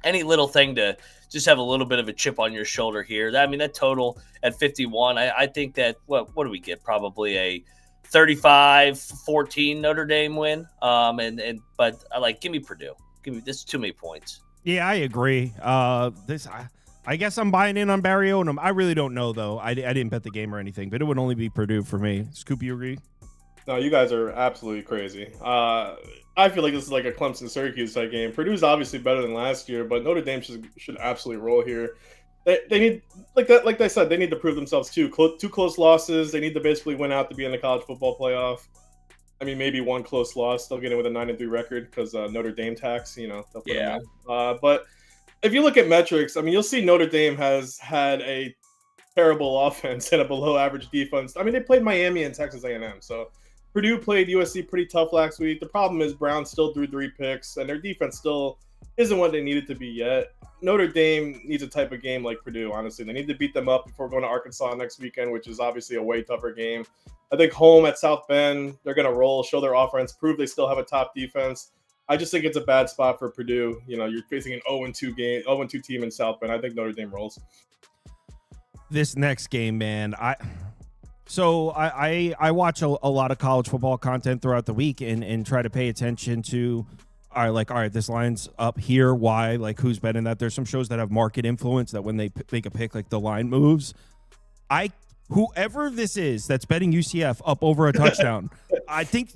any little thing to just have a little bit of a chip on your shoulder here. I mean, that total at 51, I think that, what do we get? Probably a 35-14 Notre Dame win. But give me Purdue. This is too many points. Yeah, I agree. I guess I'm buying in on Barry Odom. I really don't know, though. I didn't bet the game or anything, but it would only be Purdue for me. Scoop, you agree? No, you guys are absolutely crazy. I feel like this is like a Clemson-Syracuse type game. Purdue's obviously better than last year, but Notre Dame should absolutely roll here. They need, like I said, they need to prove themselves too. Two close losses. They need to basically win out to be in the college football playoff. I mean, maybe one close loss. They'll get in with a 9-3 record because Notre Dame tax. They'll put them in. But if you look at metrics, I mean, you'll see Notre Dame has had a terrible offense and a below-average defense. I mean, they played Miami and Texas A&M, so Purdue played USC pretty tough last week. The problem is Brown still threw 3 picks, and their defense still isn't what they needed to be yet. Notre Dame needs a type of game like Purdue, honestly. They need to beat them up before going to Arkansas next weekend, which is obviously a way tougher game. I think home at South Bend, they're going to roll, show their offense, prove they still have a top defense. I just think it's a bad spot for Purdue. You're facing an 0-2 team in South Bend. I think Notre Dame rolls. This next game, man, I watch a lot of college football content throughout the week and try to pay attention to, all right, this line's up here. Why? Like, who's betting that? There's some shows that have market influence that when they make a pick, like the line moves. Whoever this is that's betting UCF up over a touchdown, I think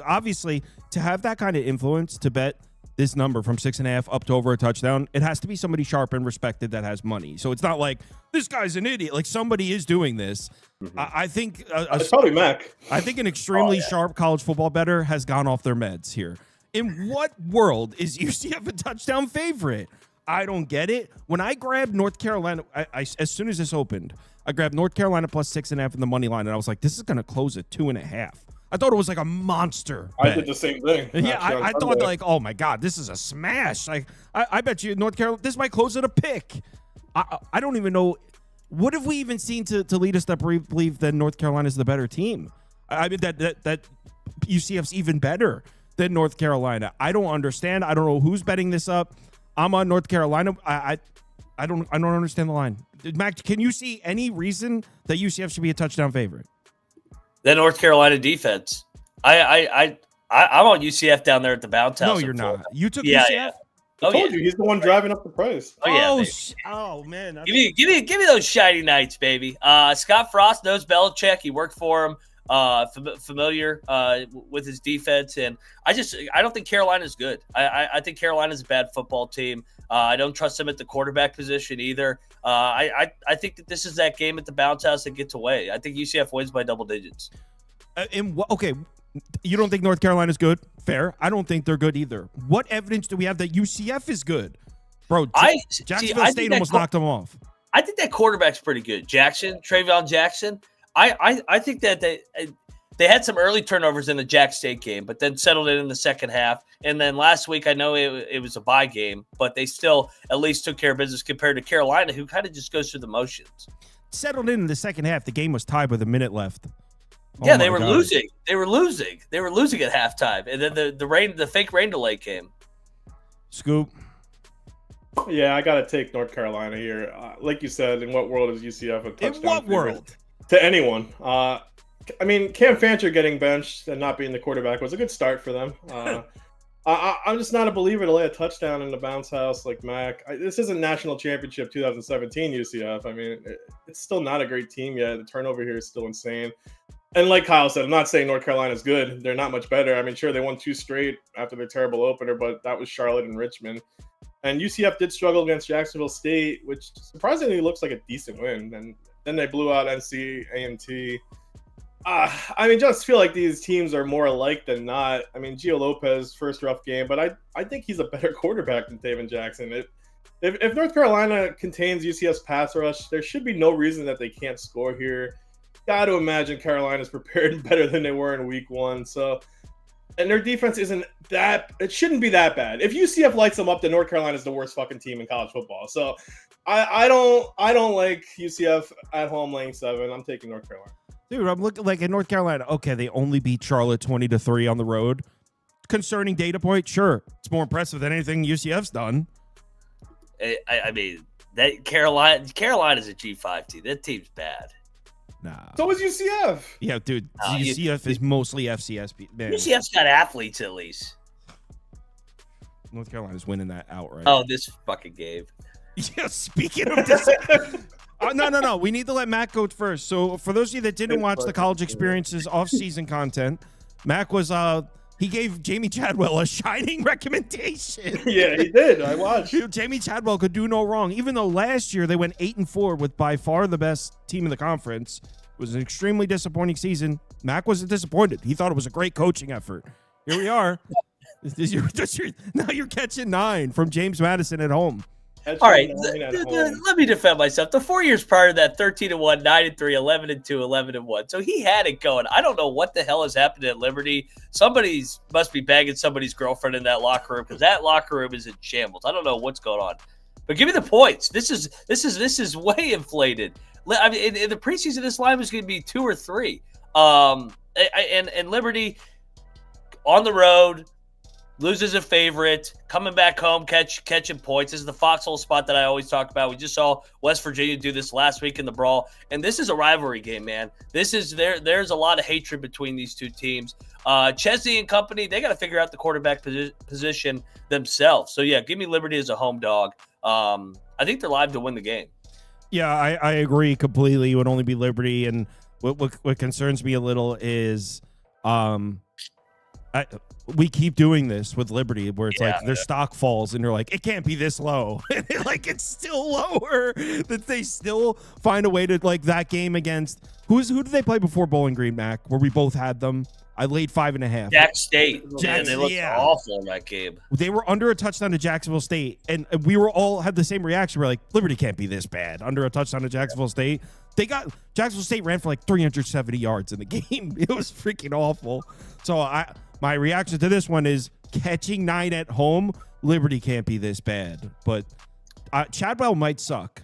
obviously to have that kind of influence to bet this number from 6.5 up to over a touchdown, it has to be somebody sharp and respected that has money. So it's not like this guy's an idiot. Like somebody is doing this. Mm-hmm. I think it's probably Mac. I think an extremely sharp college football bettor has gone off their meds here. In what world is UCF a touchdown favorite? I don't get it. When I grabbed North Carolina, as soon as this opened, I grabbed North Carolina plus 6.5 in the money line, and I was like, this is going to close at 2.5. I thought it was like a monster bet. I did the same thing. Yeah, I thought like, oh my God, this is a smash. Like, I bet you North Carolina, this might close at a pick. I don't even know. What have we even seen to lead us to believe that North Carolina is the better team? I mean, that UCF's even better than North Carolina. I don't understand. I don't know who's betting this up. I'm on North Carolina. I don't understand the line. Mac, can you see any reason that UCF should be a touchdown favorite? The North Carolina defense. I'm on UCF down there at the bounce house. No, you're not. You took UCF? Yeah. I told you, he's the one driving up the price. Oh man. Give me those shiny nights, baby. Scott Frost knows Belichick. He worked for him. familiar with his defense, and I don't think Carolina's good. I think Carolina's a bad football team. I don't trust them at the quarterback position either. I think that this is that game at the bounce house that gets away. I think UCF wins by double digits. Okay, you don't think North Carolina's good? Fair. I don't think they're good either. What evidence do we have that UCF is good? Bro, Jacksonville State almost knocked them off. I think that quarterback's pretty good. Travion Jackson. I think that they had some early turnovers in the Jack State game, but then settled it in the second half. And then last week, I know it was a bye game, but they still at least took care of business compared to Carolina, who kind of just goes through the motions. Settled in the second half. The game was tied with a minute left. Yeah, they were losing. They were losing at halftime, and then the fake rain delay came. Scoop. Yeah, I got to take North Carolina here. Like you said, in what world is UCF a touchdown? In what world? To anyone. I mean, Cam Fancher getting benched and not being the quarterback was a good start for them. I'm just not a believer to lay a touchdown in the bounce house like Mac. This isn't National Championship 2017 UCF. I mean, it's still not a great team yet. The turnover here is still insane. And like Kyle said, I'm not saying North Carolina's good. They're not much better. I mean, sure, they won 2 straight after their terrible opener, but that was Charlotte and Richmond. And UCF did struggle against Jacksonville State, which surprisingly looks like a decent win. And then they blew out NC A&T. I mean, just feel like these teams are more alike than not. I mean, Gio Lopez, first rough game, but I think he's a better quarterback than Taven Jackson. If North Carolina contains UCF's pass rush, there should be no reason that they can't score here. Got to imagine Carolina's prepared better than they were in week 1. So, and their defense isn't that, it shouldn't be that bad. If UCF lights them up, then North Carolina's the worst fucking team in college football. So I don't like UCF at home laying 7. I'm taking North Carolina. Dude, I'm looking like in North Carolina. Okay, they only beat Charlotte 20-3 on the road. Concerning data point, sure. It's more impressive than anything UCF's done. I mean, that Carolina's a G5 team. That team's bad. Nah. So is UCF. Yeah, dude. UCF is mostly FCS. Man. UCF's got athletes at least. North Carolina's winning that outright. Oh, this fucking game. Yeah, speaking of this. No. We need to let Mac go first. So for those of you that didn't watch the College Experiences off-season content, Mac was he gave Jamie Chadwell a shining recommendation. Yeah, he did. I watched. Dude, Jamie Chadwell could do no wrong. Even though last year they went 8-4 with by far the best team in the conference. It was an extremely disappointing season. Mac wasn't disappointed. He thought it was a great coaching effort. Here we are. Now you're catching 9 from James Madison at home. All right, let me defend myself. The 4 years prior to that, 13-1, 9-3, 11-2, 11-1. So he had it going. I don't know what the hell has happened at Liberty. Somebody must be bagging somebody's girlfriend in that locker room because that locker room is in shambles. I don't know what's going on. But give me the points. This is way inflated. I mean, in the preseason, this line was going to be 2 or 3. And Liberty on the road. Loses a favorite, coming back home, catching points. This is the foxhole spot that I always talk about. We just saw West Virginia do this last week in the brawl, and this is a rivalry game, man. There's a lot of hatred between these two teams. Chesney and company, they got to figure out the quarterback position themselves. So yeah, give me Liberty as a home dog. I think they're live to win the game. Yeah, I agree completely. It would only be Liberty, and what concerns me a little is we keep doing this with Liberty where it's like their stock falls and they're like, it can't be this low. And like it's still lower, that they still find a way to, like, that game against who did they play before Bowling Green, Mac, where we both had them? I laid 5.5. Jack State. Man, they looked awful in that game. They were under a touchdown to Jacksonville State, and we were all had the same reaction. We're like, Liberty can't be this bad. Under a touchdown to Jacksonville State. Jacksonville State ran for like 370 yards in the game. It was freaking awful. So my reaction to this one is catching 9 at home. Liberty can't be this bad, but Chadwell might suck.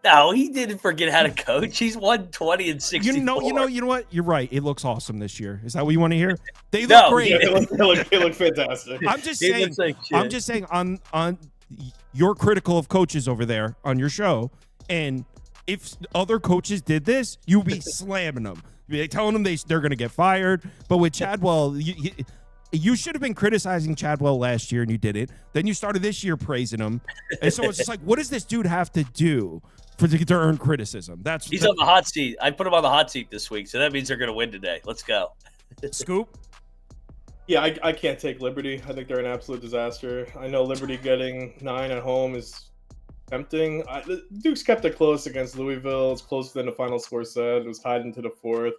No, he didn't forget how to coach. He's won 20 and 64. You know what? You're right. It looks awesome this year. Is that what you want to hear? They look great. They look fantastic. I'm just saying on you're critical of coaches over there on your show, and if other coaches did this, you'd be slamming them. You'd be telling them they're going to get fired. But with Chadwell, you should have been criticizing Chadwell last year and you didn't. Then you started this year praising him. And so it's just like, what does this dude have to do to earn criticism? He's on the hot seat. I put him on the hot seat this week, so that means they're going to win today. Let's go. Scoop? Yeah, I can't take Liberty. I think they're an absolute disaster. I know Liberty getting 9 at home is tempting. The Dukes kept it close against Louisville. It's closer than the final score said. It was tied into the fourth.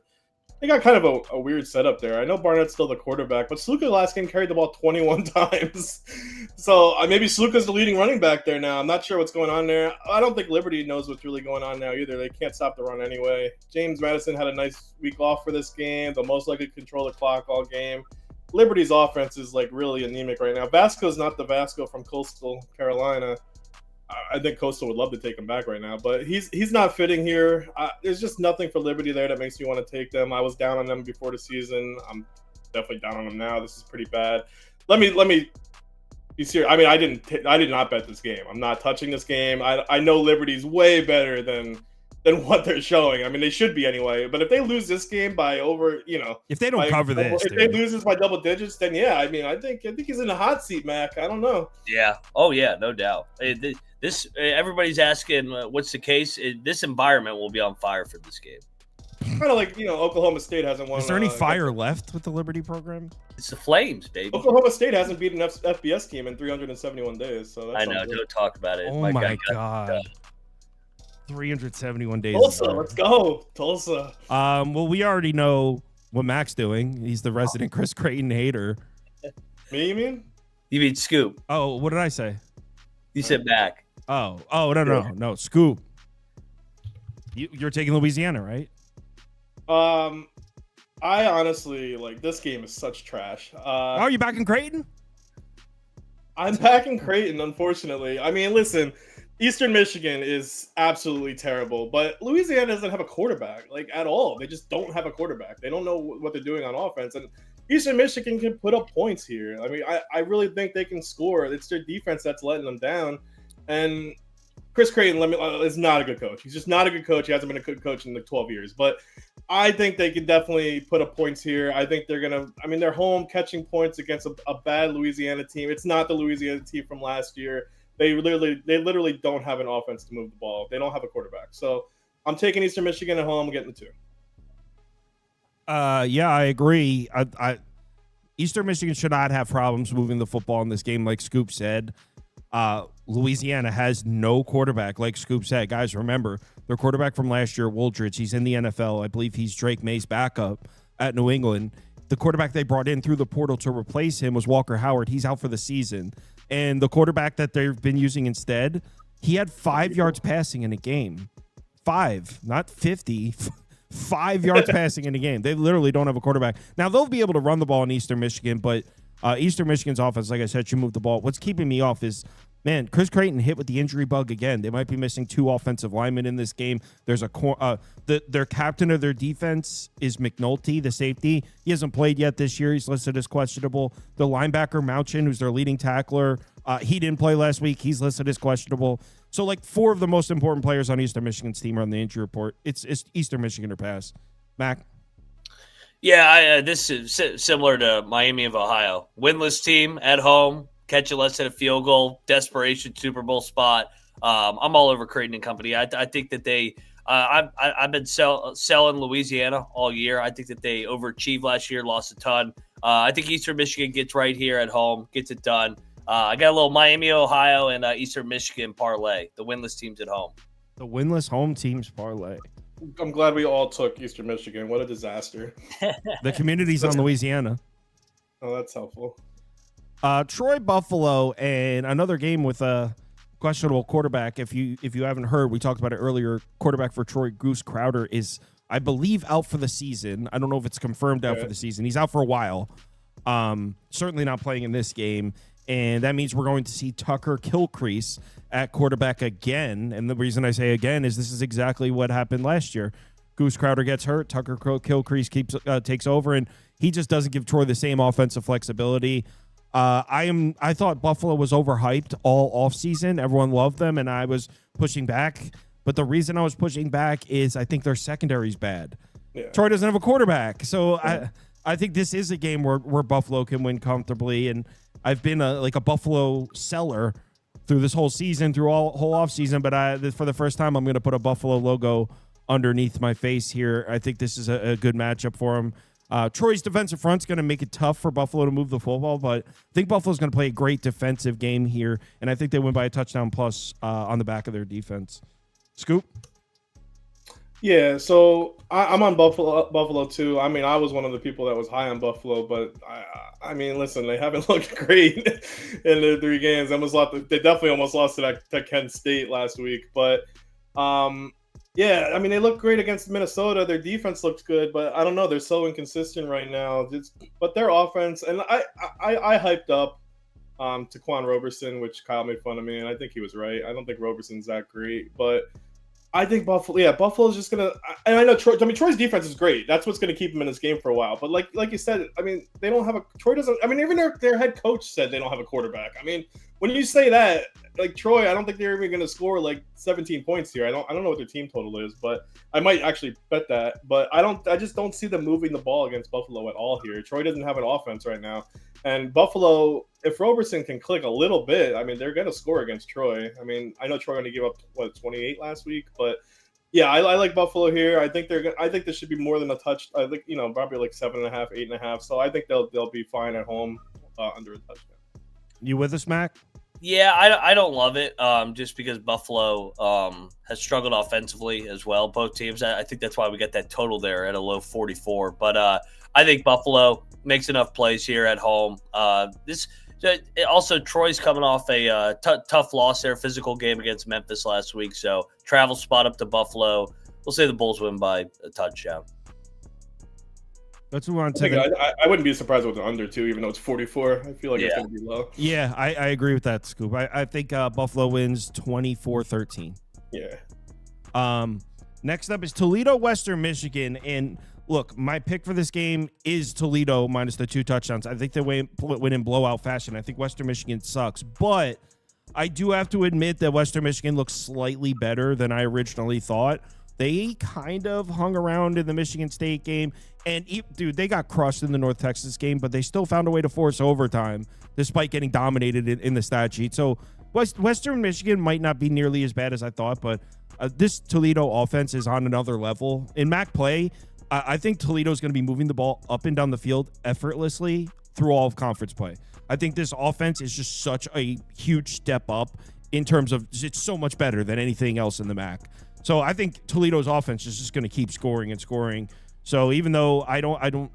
They got kind of a weird setup there. I know Barnett's still the quarterback, but Sluka last game carried the ball 21 times. So maybe Sluka's the leading running back there now. I'm not sure what's going on there. I don't think Liberty knows what's really going on now either. They can't stop the run anyway. James Madison had a nice week off for this game. They'll most likely control the clock all game. Liberty's offense is like really anemic right now. Vasco's not the Vasco from Coastal Carolina. I think Coastal would love to take him back right now, but he's not fitting here. There's just nothing for Liberty there that makes me want to take them. I was down on them before the season. I'm definitely down on them now. This is pretty bad. Let me be serious. I mean, I did not bet this game. I'm not touching this game. I know Liberty's way better than what they're showing. I mean, they should be anyway. But if they lose this game by over, if they don't cover this, if they lose this by double digits, then yeah. I mean, I think he's in the hot seat, Mac. I don't know. Yeah. Oh yeah, no doubt. This everybody's asking what's the case. This environment will be on fire for this game. Kind of like Oklahoma State hasn't won. Is there any fire left with the Liberty program? It's the Flames, baby. Oklahoma State hasn't beaten an FBS team in 371 days. So that's I know. Don't talk about it. Oh my God. 371 days. Tulsa, let's go. Tulsa. Well, we already know what Mac's doing. He's the resident Chris Creighton hater. Me, you mean? You mean Scoop. Oh, what did I say? You said Mac. Oh, no, Scoop. You're taking Louisiana, right? I honestly this game is such trash. Oh, you back in Creighton? I'm back in Creighton, unfortunately. I mean, listen, Eastern Michigan is absolutely terrible, but Louisiana doesn't have a quarterback at all. They just don't have a quarterback. They don't know what they're doing on offense, and Eastern Michigan can put up points here. I mean, I really think they can score. It's their defense that's letting them down, and Chris Creighton is not a good coach. He's just not a good coach. He hasn't been a good coach in 12 years, but I think they can definitely put up points here. I think they're going to – I mean, they're home catching points against a bad Louisiana team. It's not the Louisiana team from last year. They literally don't have an offense to move the ball. They don't have a quarterback. So I'm taking Eastern Michigan at home, getting the 2. Yeah, I agree. Eastern Michigan should not have problems moving the football in this game, like Scoop said. Louisiana has no quarterback, like Scoop said. Guys, remember, their quarterback from last year, Wooldridge, he's in the NFL. I believe he's Drake May's backup at New England. The quarterback they brought in through the portal to replace him was Walker Howard. He's out for the season. And the quarterback that they've been using instead, he had 5 yards passing in a game. 5, not 50. 5 yards passing in a game. They literally don't have a quarterback. Now, they'll be able to run the ball in Eastern Michigan, but Eastern Michigan's offense, like I said, should move the ball. What's keeping me off is, man, Chris Creighton hit with the injury bug again. They might be missing 2 offensive linemen in this game. There's their captain of their defense is McNulty, the safety. He hasn't played yet this year. He's listed as questionable. The linebacker, Mouchin, who's their leading tackler, he didn't play last week. He's listed as questionable. So, 4 of the most important players on Eastern Michigan's team are on the injury report. It's Eastern Michigan or pass. Mac? Yeah, this is similar to Miami of Ohio. Winless team at home, catch it less than a field goal, desperation Super Bowl spot. I'm all over Creighton and company. I think that they I've been selling Louisiana all year. I think that they overachieved last year, lost a ton. I think Eastern Michigan gets right here at home, gets it done. I got a little Miami, Ohio, and Eastern Michigan parlay. The winless teams at home. The winless home teams parlay. I'm glad we all took Eastern Michigan. What a disaster. The community's on Louisiana. Oh, that's helpful. Troy Buffalo and another game with a questionable quarterback. If you haven't heard, we talked about it earlier. Quarterback for Troy, Goose Crowder, is, I believe, out for the season. I don't know if it's confirmed out for the season. He's out for a while. Certainly not playing in this game. And that means we're going to see Tucker Kilcrease at quarterback again. And the reason I say again is this is exactly what happened last year. Goose Crowder gets hurt. Tucker Kilcrease takes over, and he just doesn't give Troy the same offensive flexibility. I thought Buffalo was overhyped all offseason. Everyone loved them, and I was pushing back. But the reason I was pushing back is I think their secondary's bad. Yeah. Troy doesn't have a quarterback. So I think this is a game where Buffalo can win comfortably, and I've been a Buffalo seller through this whole season, through whole off season. But for the first time, I'm going to put a Buffalo logo underneath my face here. I think this is a good matchup for them. Troy's defensive front's going to make it tough for Buffalo to move the football, but I think Buffalo's going to play a great defensive game here, and I think they win by a touchdown plus on the back of their defense. Scoop? Yeah, so I'm on Buffalo too. I mean, I was one of the people that was high on Buffalo, but I mean, listen, they haven't looked great in their 3 games. They definitely almost lost to Kent State last week, but yeah, I mean, they look great against Minnesota. Their defense looks good, but I don't know. They're so inconsistent right now. But their offense, and I hyped up Taquan Roberson, which Kyle made fun of me, and I think he was right. I don't think Roberson's that great, but I think Buffalo's just gonna. And I know Troy's defense is great. That's what's gonna keep him in this game for a while. But like you said, I mean, they don't have Troy doesn't. I mean, even their head coach said they don't have a quarterback. I mean, when you say that, like Troy, I don't think they're even gonna score like 17 points here. I don't know what their team total is, but I might actually bet that. But I just don't see them moving the ball against Buffalo at all here. Troy doesn't have an offense right now, and Buffalo, if Roberson can click a little bit, I mean, they're going to score against Troy. I mean, I know Troy going to give up 28 last week, but yeah, I like Buffalo here. I think this should be more than a touch. I think probably like 7.5, 8.5. So I think they'll be fine at home under a touchdown. You with us, Mac? Yeah, I don't love it just because Buffalo has struggled offensively as well, both teams. I think that's why we got that total there at a low 44. But I think Buffalo makes enough plays here at home. Also, Troy's coming off a tough loss there, physical game against Memphis last week. So travel spot up to Buffalo. We'll say the Bulls win by a touchdown. Let's move on to I wouldn't be surprised with the under too, even though it's 44. I feel like it's going to be low. Yeah, I agree with that, Scoop. I think Buffalo wins 24-13. Yeah. Next up is Toledo, Western Michigan. And look, my pick for this game is Toledo minus the 2 touchdowns. I think they win in blowout fashion. I think Western Michigan sucks. But I do have to admit that Western Michigan looks slightly better than I originally thought. They kind of hung around in the Michigan State game. And, dude, they got crushed in the North Texas game, but they still found a way to force overtime despite getting dominated in the stat sheet. So Western Michigan might not be nearly as bad as I thought, but this Toledo offense is on another level. In MAC play, I think Toledo is going to be moving the ball up and down the field effortlessly through all of conference play. I think this offense is just such a huge step up in terms of it's so much better than anything else in the MAC. So I think Toledo's offense is just going to keep scoring and scoring. So even though I don't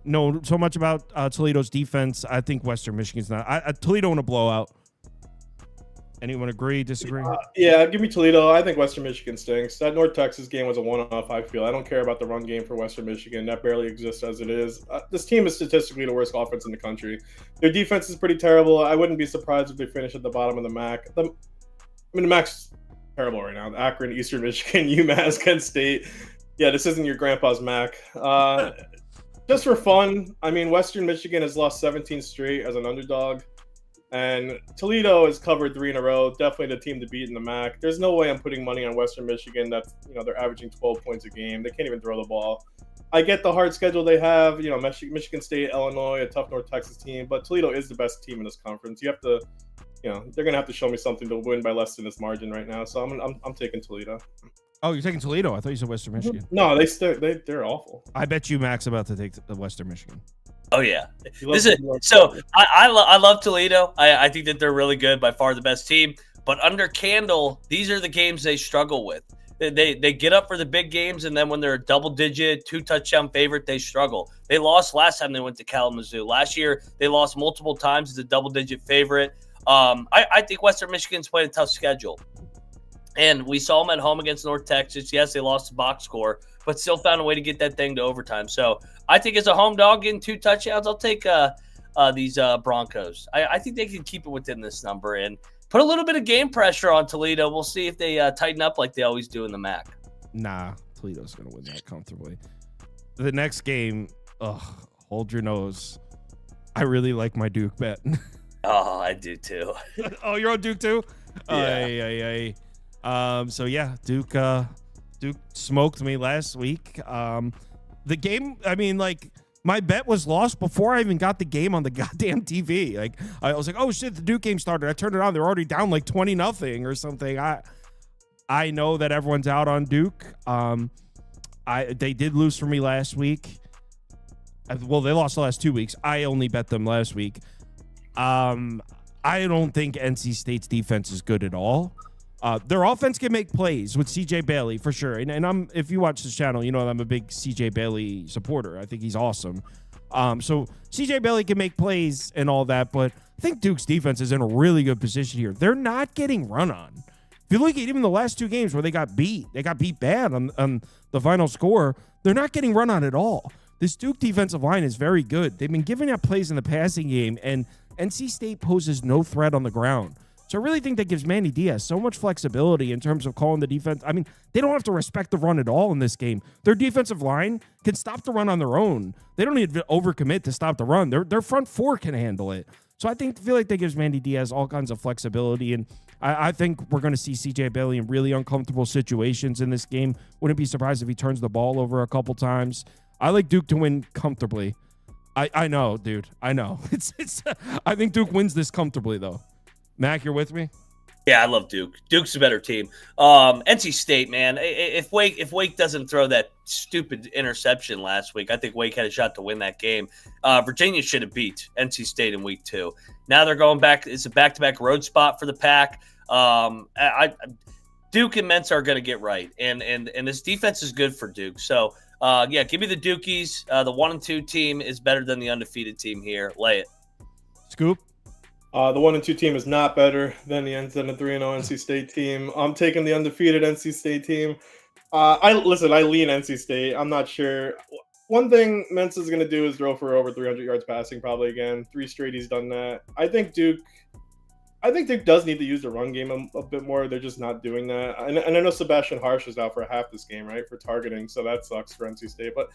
know so much about Toledo's defense, I think Western Michigan's not. Toledo in a blowout. Anyone agree, disagree? Yeah, give me Toledo. I think Western Michigan stinks. That North Texas game was a one-off, I feel. I don't care about the run game for Western Michigan. That barely exists as it is. This team is statistically the worst offense in the country. Their defense is pretty terrible. I wouldn't be surprised if they finish at the bottom of the MAC. The MAC's terrible right now. Akron, Eastern Michigan, UMass, Kent State. Yeah, this isn't your grandpa's MAC. Just for fun, I mean, Western Michigan has lost 17 straight as an underdog. And Toledo has covered 3 in a row. Definitely the team to beat in the MAC. There's no way I'm putting money on Western Michigan. That's they're averaging 12 points a game. They can't even throw the ball. I get the hard schedule they have. Michigan State, Illinois, a tough North Texas team. But Toledo is the best team in this conference. You have to, they're gonna have to show me something to win by less than this margin right now. So I'm taking Toledo. Oh, you're taking Toledo? I thought you said Western Michigan. No, they're awful. I bet you Mac's about to take the Western Michigan. Oh yeah, I love Toledo. I think that they're really good, by far the best team. But under Candle, these are the games they struggle with. They get up for the big games, and then when they're a double-digit 2-touchdown favorite, they struggle. They lost last time they went to Kalamazoo. Last year, they lost multiple times as a double-digit favorite. I think Western Michigan's played a tough schedule. And we saw them at home against North Texas. Yes, they lost the box score, but still found a way to get that thing to overtime. So I think as a home dog getting 2 touchdowns, I'll take these Broncos. I think they can keep it within this number and put a little bit of game pressure on Toledo. We'll see if they tighten up like they always do in the MAC. Nah, Toledo's going to win that comfortably. The next game, hold your nose. I really like my Duke bet. Oh, I do too. Oh, you're on Duke too? Yeah. So yeah, Duke smoked me last week. The game, I mean, like, My bet was lost before I even got the game on the goddamn TV. Like I was like, oh shit, the Duke game started. I turned it on. They're already down like 20-0 or something. I know that everyone's out on Duke. They did lose for me last week. Well, they lost the last 2 weeks. I only bet them last week. I don't think NC State's defense is good at all. Their offense can make plays with CJ Bailey for sure. And if you watch this channel, you know I'm a big CJ Bailey supporter. I think he's awesome. So CJ Bailey can make plays and all that, but I think Duke's defense is in a really good position here. They're not getting run on. If you look at even the last 2 games where they got beat bad on the final score. They're not getting run on at all. This Duke defensive line is very good. They've been giving up plays in the passing game, and NC State poses no threat on the ground. So I really think that gives Manny Diaz so much flexibility in terms of calling the defense. I mean, they don't have to respect the run at all in this game. Their defensive line can stop the run on their own. They don't need to overcommit to stop the run. Their front four can handle it. So I feel like that gives Manny Diaz all kinds of flexibility, and I think we're going to see CJ Bailey in really uncomfortable situations in this game. Wouldn't be surprised if he turns the ball over a couple times. I like Duke to win comfortably. I know, dude. I know. I think Duke wins this comfortably, though. Mac, you're with me? Yeah, I love Duke. Duke's a better team. NC State, man. If Wake doesn't throw that stupid interception last week, I think Wake had a shot to win that game. Virginia should have beat NC State in week 2. Now they're going back. It's a back-to-back road spot for the Pack. Duke and Mensa are going to get right, and this defense is good for Duke. So, yeah, give me the Dukies. The 1-2 team is better than the undefeated team here. Lay it. Scoop. The 1-2 team is not better than the 3-0 NC State team. I'm taking the undefeated NC State team. I lean NC State. I'm not sure. One thing Mensa is going to do is throw for over 300 yards passing probably again. 3 straight he's done that. I think Duke does need to use the run game a bit more. They're just not doing that. And I know Sebastian Harsh is out for half this game, right, for targeting, so that sucks for NC State. But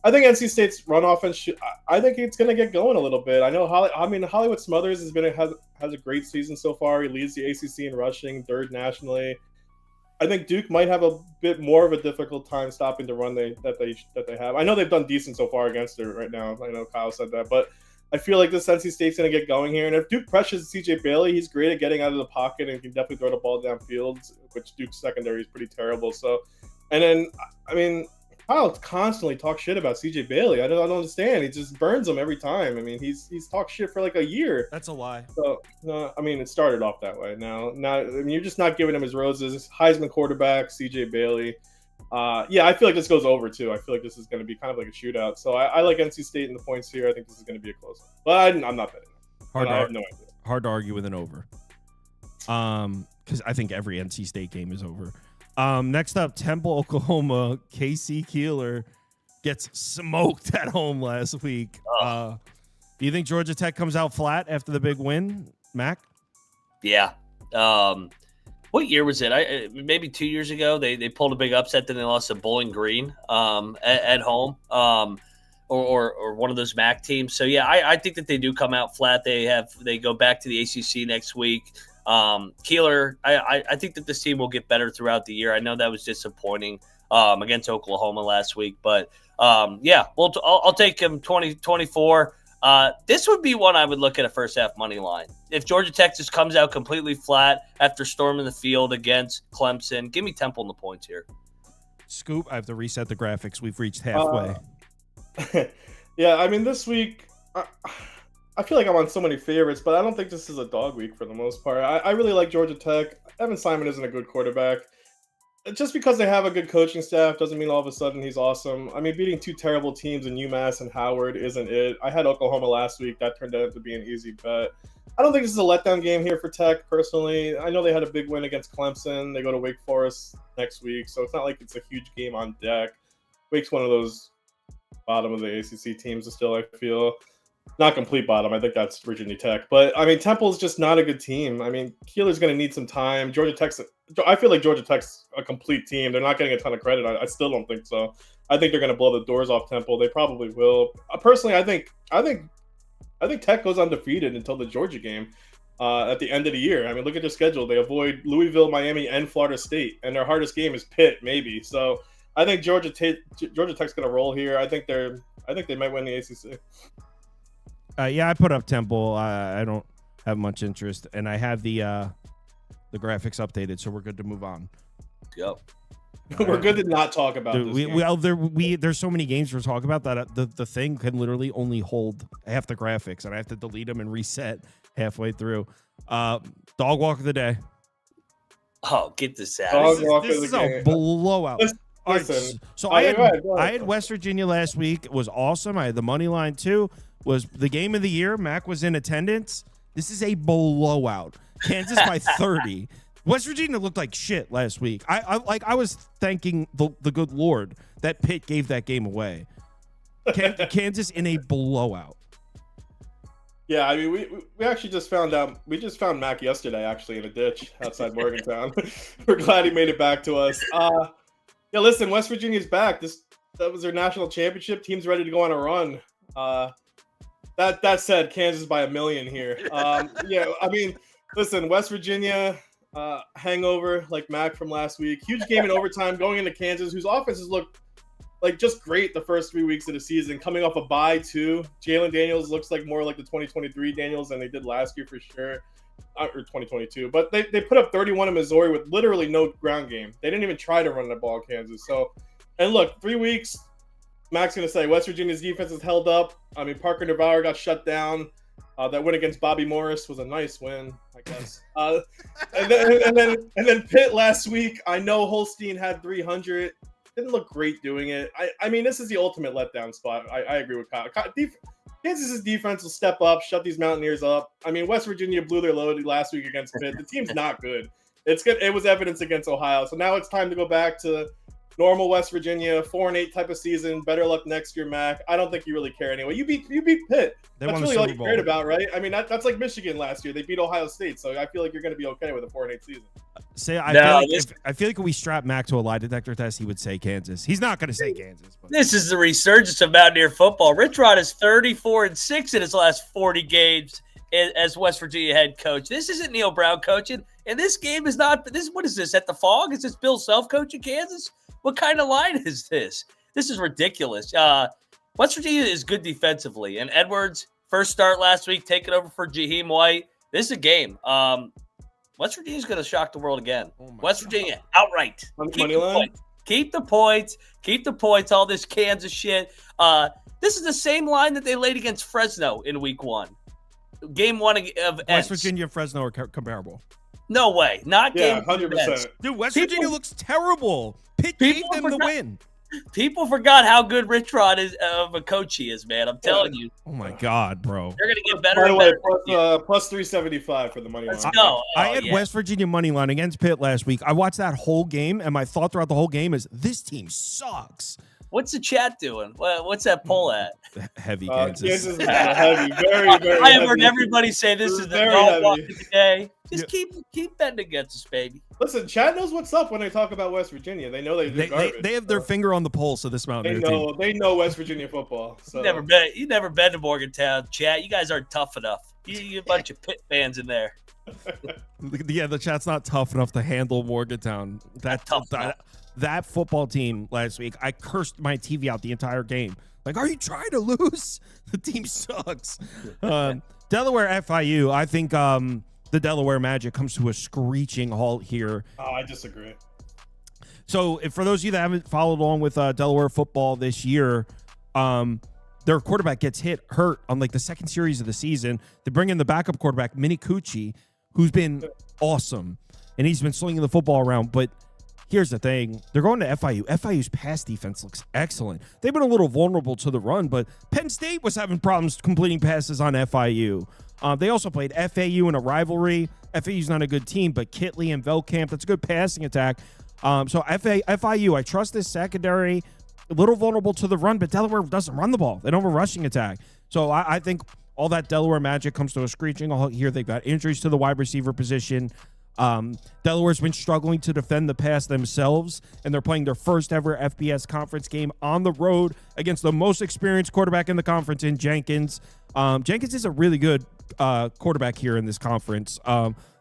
I think NC State's run offense I think it's going to get going a little bit. I know Hollywood Smothers has a great season so far. He leads the ACC in rushing, 3rd nationally. I think Duke might have a bit more of a difficult time stopping the run that they have. I know they've done decent so far against it right now. I know Kyle said that, but I feel like this NC State's going to get going here. And if Duke pressures CJ Bailey, he's great at getting out of the pocket and can definitely throw the ball downfield, which Duke's secondary is pretty terrible. So, and then, I mean, Kyle constantly talks shit about CJ Bailey. I don't understand. He just burns him every time. I mean, he's talked shit for like a year. That's a lie. So, no, I mean, it started off that way. Now, I mean, you're just not giving him his roses. Heisman quarterback, CJ Bailey. Yeah, I feel like this goes over too. I feel like this is going to be kind of like a shootout. So I like NC State in the points here. I think this is going to be a close one. But I'm not betting. I have no idea. Hard to argue with an over. Because I think every NC State game is over. Next up, Temple, Oklahoma. KC Keeler gets smoked at home last week. Do you think Georgia Tech comes out flat after the big win, Mac? Yeah. What year was it? Maybe 2 years ago. They pulled a big upset, then they lost to Bowling Green at home, or one of those MAC teams. So yeah, I think that they do come out flat. They go back to the ACC next week. Keeler, I think that this team will get better throughout the year. I know that was disappointing against Oklahoma last week, but yeah, I'll take him 20-24. This would be one I would look at a first half money line. If Georgia Tech just comes out completely flat after storming the field against Clemson, give me Temple in the points here. Scoop, I have to reset the graphics. We've reached halfway. Yeah, I mean, this week, I feel like I'm on so many favorites, but I don't think this is a dog week for the most part. I really like Georgia Tech. Evan Simon isn't a good quarterback. Just because they have a good coaching staff doesn't mean all of a sudden he's awesome. I mean, beating 2 terrible teams in UMass and Howard isn't it. I had Oklahoma last week. That turned out to be an easy bet. I don't think this is a letdown game here for Tech, personally. I know they had a big win against Clemson. They go to Wake Forest next week, so it's not like it's a huge game on deck. Wake's one of those bottom of the ACC teams still, I feel. Not complete bottom. I think that's Virginia Tech. But, I mean, Temple's just not a good team. I mean, Keeler's going to need some time. I feel like Georgia Tech's a complete team. They're not getting a ton of credit. I still don't think so. I think they're going to blow the doors off Temple. They probably will. Personally, I think Tech goes undefeated until the Georgia game at the end of the year. I mean, look at their schedule. They avoid Louisville, Miami, and Florida State. And their hardest game is Pitt, maybe. So I think Georgia Tech's going to roll here. I think they're I think they might win the ACC. Yeah, I put up Temple. I don't have much interest, and I have the graphics updated, so we're good to move on. Go. We're good to not talk about Dude, this. there's so many games we're talking about that the thing can literally only hold half the graphics, and I have to delete them and reset halfway through. Dog walk of the day. Oh, get this out. This is a blowout. Listen, so I had West Virginia last week. It was awesome. I had the money line too. Was the game of the year. Mac was in attendance. This is a blowout. Kansas by 30. West Virginia looked like shit last week. I was thanking the good Lord that Pitt gave that game away. Kansas in a blowout. Yeah, I mean, we actually just found out. We just found Mac yesterday, actually, in a ditch outside Morgantown. We're glad he made it back to us. Yeah, listen, West Virginia's back. That was their national championship. Team's ready to go on a run. That said, Kansas by 1 million here. Yeah, I mean, listen, West Virginia hangover like Mac from last week. Huge game in overtime going into Kansas, whose offenses looked like just great the first 3 weeks of the season. Coming off a bye too. Jalen Daniels looks like more like the 2023 Daniels than they did last year for sure. Or 2022, but they put up 31 in Missouri with literally no ground game. They didn't even try to run the ball, Kansas. So, and look, 3 weeks. Mac's gonna say West Virginia's defense is held up. I mean, Parker Navarro got shut down. That win against Bobby Morris was a nice win, I guess. And then Pitt last week. I know Holstein had 300. Didn't look great doing it. I mean, this is the ultimate letdown spot. I agree with Kyle. Kansas's defense will step up, shut these Mountaineers up. I mean, West Virginia blew their load last week against Pitt. The team's not good. It's good. It was evidence against Ohio. So now it's time to go back to normal West Virginia, 4-8 type of season. Better luck next year, Mac. I don't think you really care anyway. You beat Pitt. That's really all you cared about, right? I mean, that's like Michigan last year. They beat Ohio State. So I feel like you're going to be okay with a 4-8 season. I feel like if we strap Mac to a lie detector test, he would say Kansas. He's not going to say Kansas. But. This is the resurgence of Mountaineer football. Rich Rod is 34-6 in his last 40 games as West Virginia head coach. This isn't Neil Brown coaching, and this game is not. What is this at the Fog? Is this Bill Self coaching Kansas? What kind of line is this? This is ridiculous. West Virginia is good defensively, and Edwards first start last week, taking over for Jaheim White. This is a game. West Virginia's going to shock the world again. West Virginia outright. Keep the points. All this Kansas shit. This is the same line that they laid against Fresno in week 1. Game 1 of West Virginia and Fresno are comparable. No way. Not game 100%. Dude, West Virginia looks terrible. Pitt gave them the win. People forgot how good Rich Rod is of a coach he is, man. I'm telling you. Oh my God, bro. They're gonna get better. By the way, and plus 375 for the money line. I had West Virginia money line against Pitt last week. I watched that whole game, and my thought throughout the whole game is this team sucks. What's the chat doing? What's that poll at? Heavy Kansas. Kansas is heavy. Very, very I have heard everybody say this is the dog walk of the day. Just keep betting against us, baby. Listen, Chad knows what's up when they talk about West Virginia. They know they have their finger on the pulse of this Mountaineer team. They know West Virginia football. So. You never been to Morgantown, Chad. You guys aren't tough enough. You a bunch of Pitt fans in there. Yeah, the chat's not tough enough to handle Morgantown. That football team last week, I cursed my TV out the entire game. Like, are you trying to lose? The team sucks. Delaware FIU, I think the Delaware Magic comes to a screeching halt here. Oh, I disagree. So, for those of you that haven't followed along with Delaware football this year, their quarterback gets hurt on like the second series of the season. They bring in the backup quarterback, Mini Cucci, who's been awesome, and he's been slinging the football around, but here's the thing. They're going to FIU. FIU's pass defense looks excellent. They've been a little vulnerable to the run, but Penn State was having problems completing passes on FIU. They also played FAU in a rivalry. FAU's not a good team, but Kitley and Velkamp, that's a good passing attack. So FIU, I trust this secondary. A little vulnerable to the run, but Delaware doesn't run the ball. They don't have a rushing attack. So I think all that Delaware Magic comes to a screeching halt here. They've got injuries to the wide receiver position. Delaware's been struggling to defend the pass themselves, and they're playing their first ever FBS conference game on the road against the most experienced quarterback in the conference in Jenkins. Jenkins is a really good quarterback here in this conference.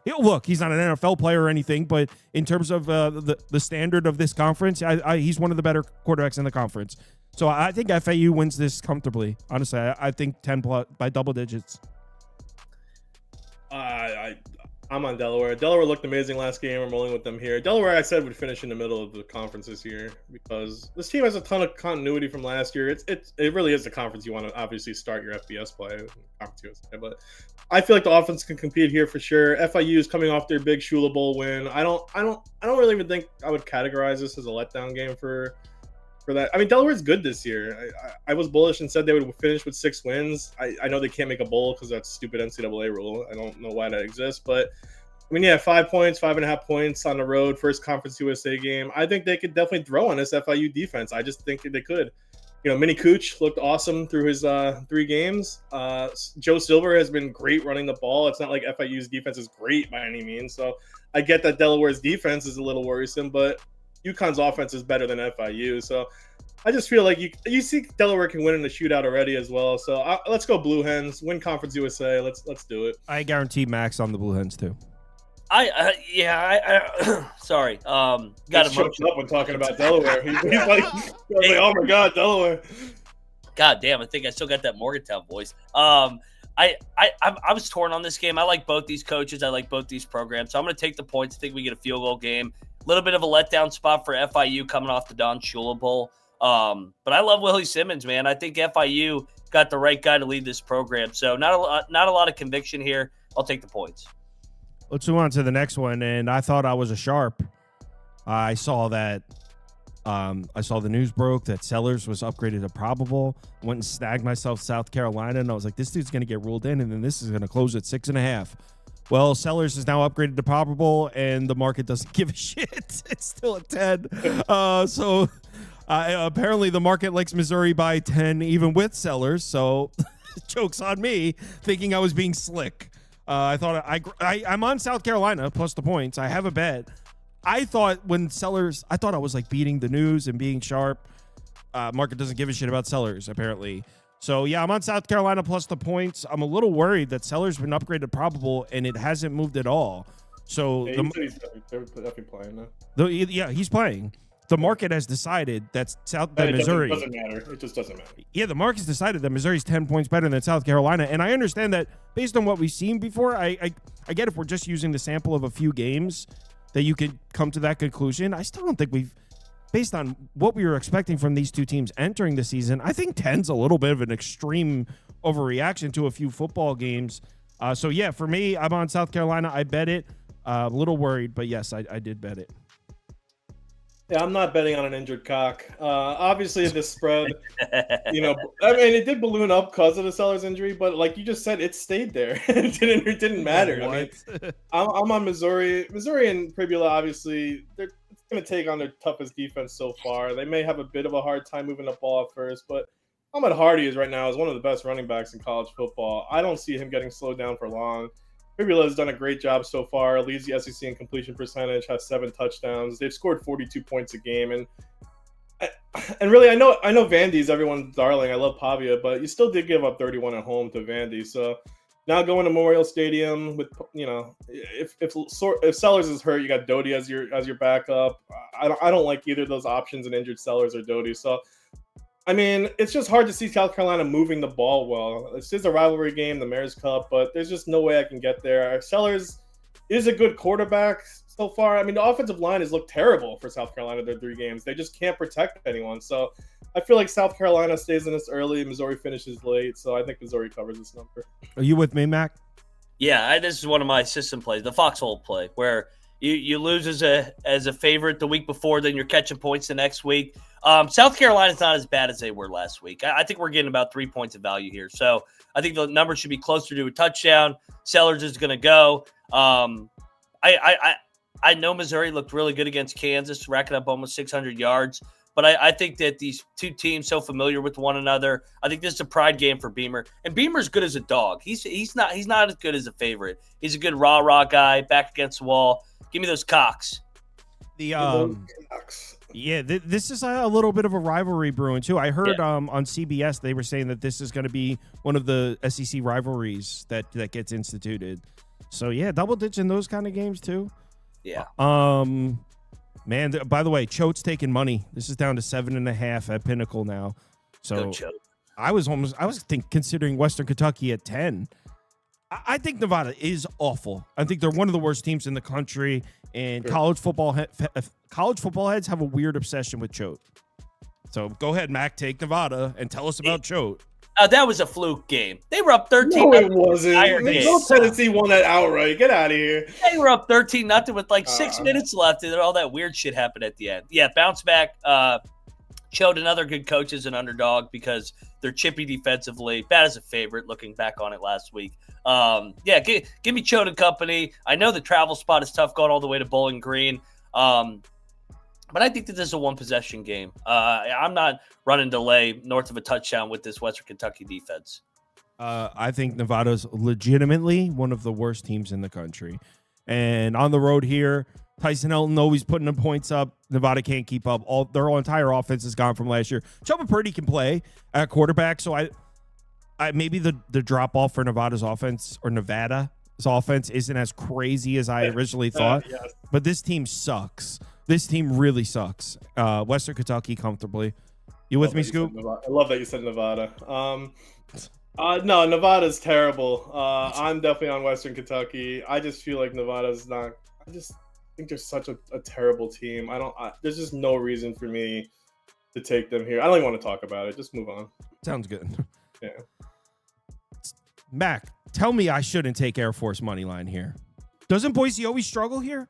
Look, he's not an NFL player or anything, but in terms of the standard of this conference, he's one of the better quarterbacks in the conference. So I think FAU wins this comfortably. Honestly, I think 10 plus by double digits. I'm on Delaware. Delaware looked amazing last game. I'm rolling with them here. Delaware, I said, would finish in the middle of the conference this year because this team has a ton of continuity from last year. It really is the conference you want to obviously start your FBS play, Conference USA. But I feel like the offense can compete here for sure. FIU is coming off their big Shula Bowl win. I don't really even think I would categorize this as a letdown game for that. I mean, Delaware's good this year. I was bullish and said they would finish with 6 wins. I know they can't make a bowl because that's stupid NCAA rule. I don't know why that exists, but I mean, yeah, 5 points, 5.5 points on the road, first Conference USA game. I think they could definitely throw on this FIU defense. I just think they could. You know, Mini Cooch looked awesome through his 3 games. Joe Silver has been great running the ball. It's not like FIU's defense is great by any means. So I get that Delaware's defense is a little worrisome, but UConn's offense is better than FIU. So I just feel like you see Delaware can win in the shootout already as well. So let's go Blue Hens, win Conference USA. Let's do it. I guarantee Max on the Blue Hens too. Sorry. Got choked up when talking about Delaware. He's like, oh my God, Delaware. God damn, I think I still got that Morgantown voice. I was torn on this game. I like both these coaches. I like both these programs. So I'm going to take the points. I think we get a field goal game. A little bit of a letdown spot for FIU coming off the Don Shula Bowl. But I love Willie Simmons, man. I think FIU got the right guy to lead this program. So not a lot of conviction here. I'll take the points. Let's move on to the next one. And I thought I was a sharp. I saw that. I saw the news broke that Sellers was upgraded to probable. Went and snagged myself South Carolina, and I was like, this dude's going to get ruled in, and then this is going to close at 6.5. Well, Sellers is now upgraded to probable, and the market doesn't give a shit. It's still at 10. So apparently the market likes Missouri by 10, even with Sellers. So joke's on me, thinking I was being slick. I thought I'm on South Carolina plus the points. I have a bet. I thought when Sellers, I thought I was like beating the news and being sharp. Market doesn't give a shit about Sellers, apparently. So, yeah, I'm on South Carolina plus the points. I'm a little worried that Sellers been upgraded to probable, and it hasn't moved at all. So, yeah, he's definitely playing now. Yeah, he's playing. The market has decided that Missouri. It doesn't matter. It just doesn't matter. Yeah, the market's decided that Missouri's 10 points better than South Carolina. And I understand that based on what we've seen before, I get if we're just using the sample of a few games that you could come to that conclusion. I still don't think based on what we were expecting from these two teams entering the season, I think 10's a little bit of an extreme overreaction to a few football games. So, yeah, for me, I'm on South Carolina. I bet it. A little worried, but yes, I did bet it. Yeah, I'm not betting on an injured cock. Obviously, this spread, I mean, it did balloon up because of the Sellers injury, but like you just said, it stayed there. It didn't matter. I mean, I'm on Missouri. Missouri and Pribula, obviously, it's going to take on their toughest defense so far. They may have a bit of a hard time moving the ball at first, but Ahmad Hardy is right now one of the best running backs in college football. I don't see him getting slowed down for long. Pribula has done a great job so far, leads the SEC in completion percentage, has 7 touchdowns. They've scored 42 points a game. And really, I know Vandy's everyone's darling. I love Pavia, but you still did give up 31 at home to Vandy. So now going to Memorial Stadium with, if Sellers is hurt, you got Doty as your backup. I don't like either of those options, and injured Sellers or Doty. So I mean, it's just hard to see South Carolina moving the ball well. This is a rivalry game, the Mayor's Cup, but there's just no way I can get there. Sellers is a good quarterback so far. I mean, the offensive line has looked terrible for South Carolina their 3 games. They just can't protect anyone. So I feel like South Carolina stays in this early. Missouri finishes late. So I think Missouri covers this number. Are you with me, Mac? Yeah, this is one of my system plays, the foxhole play, where you lose as a favorite the week before, then you're catching points the next week. South Carolina's not as bad as they were last week. I think we're getting about 3 points of value here. So I think the number should be closer to a touchdown. Sellers is going to go. I know Missouri looked really good against Kansas, racking up almost 600 yards. But I think that these two teams so familiar with one another. I think this is a pride game for Beamer. And Beamer's good as a dog. He's not as good as a favorite. He's a good rah-rah guy, back against the wall. Give me those cocks. This is a little bit of a rivalry brewing too. I heard on CBS they were saying that this is going to be one of the SEC rivalries that gets instituted. So yeah, double ditch in those kind of games too. Yeah. Man, by the way, Choate's taking money. This is down to 7.5 at Pinnacle now. So Go Choate. I was considering Western Kentucky at 10. I think Nevada is awful. I think they're one of the worst teams in the country, and college football heads have a weird obsession with Choate. So go ahead, Mac, take Nevada and tell us about Choate. That was a fluke game. They were up 13. No, it wasn't. No Tennessee won that outright. Get out of here. They were up 13-0 with like 6 minutes left, and all that weird shit happened at the end. Yeah, bounce back. Choate another good coach as an underdog because they're chippy defensively. Bad as a favorite, looking back on it last week. Give me Choate and company. I know the travel spot is tough going all the way to Bowling Green. But I think that this is a one-possession game. I'm not running delay north of a touchdown with this Western Kentucky defense. I think Nevada's legitimately one of the worst teams in the country. And on the road here, Tyson Elton always putting the points up. Nevada can't keep up. Their whole entire offense is gone from last year. Chubba Purdy can play at quarterback, so I maybe the drop-off for Nevada's offense or Nevada's offense isn't as crazy as I originally thought. Yes. But this team sucks. This team really sucks. Western Kentucky comfortably. You with me, Scoop? I love that you said Nevada. No, Nevada's terrible. I'm definitely on Western Kentucky. I just feel like Nevada's not. I just think they're such a terrible team. There's just no reason for me to take them here. I don't even want to talk about it. Just move on. Sounds good. Yeah. Mac, tell me I shouldn't take Air Force money line here. Doesn't Boise always struggle here?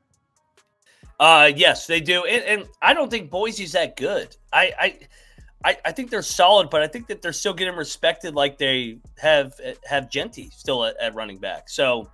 Yes, they do, and I don't think Boise's that good. I think they're solid, but I think that they're still getting respected like they have Genty still at running back. So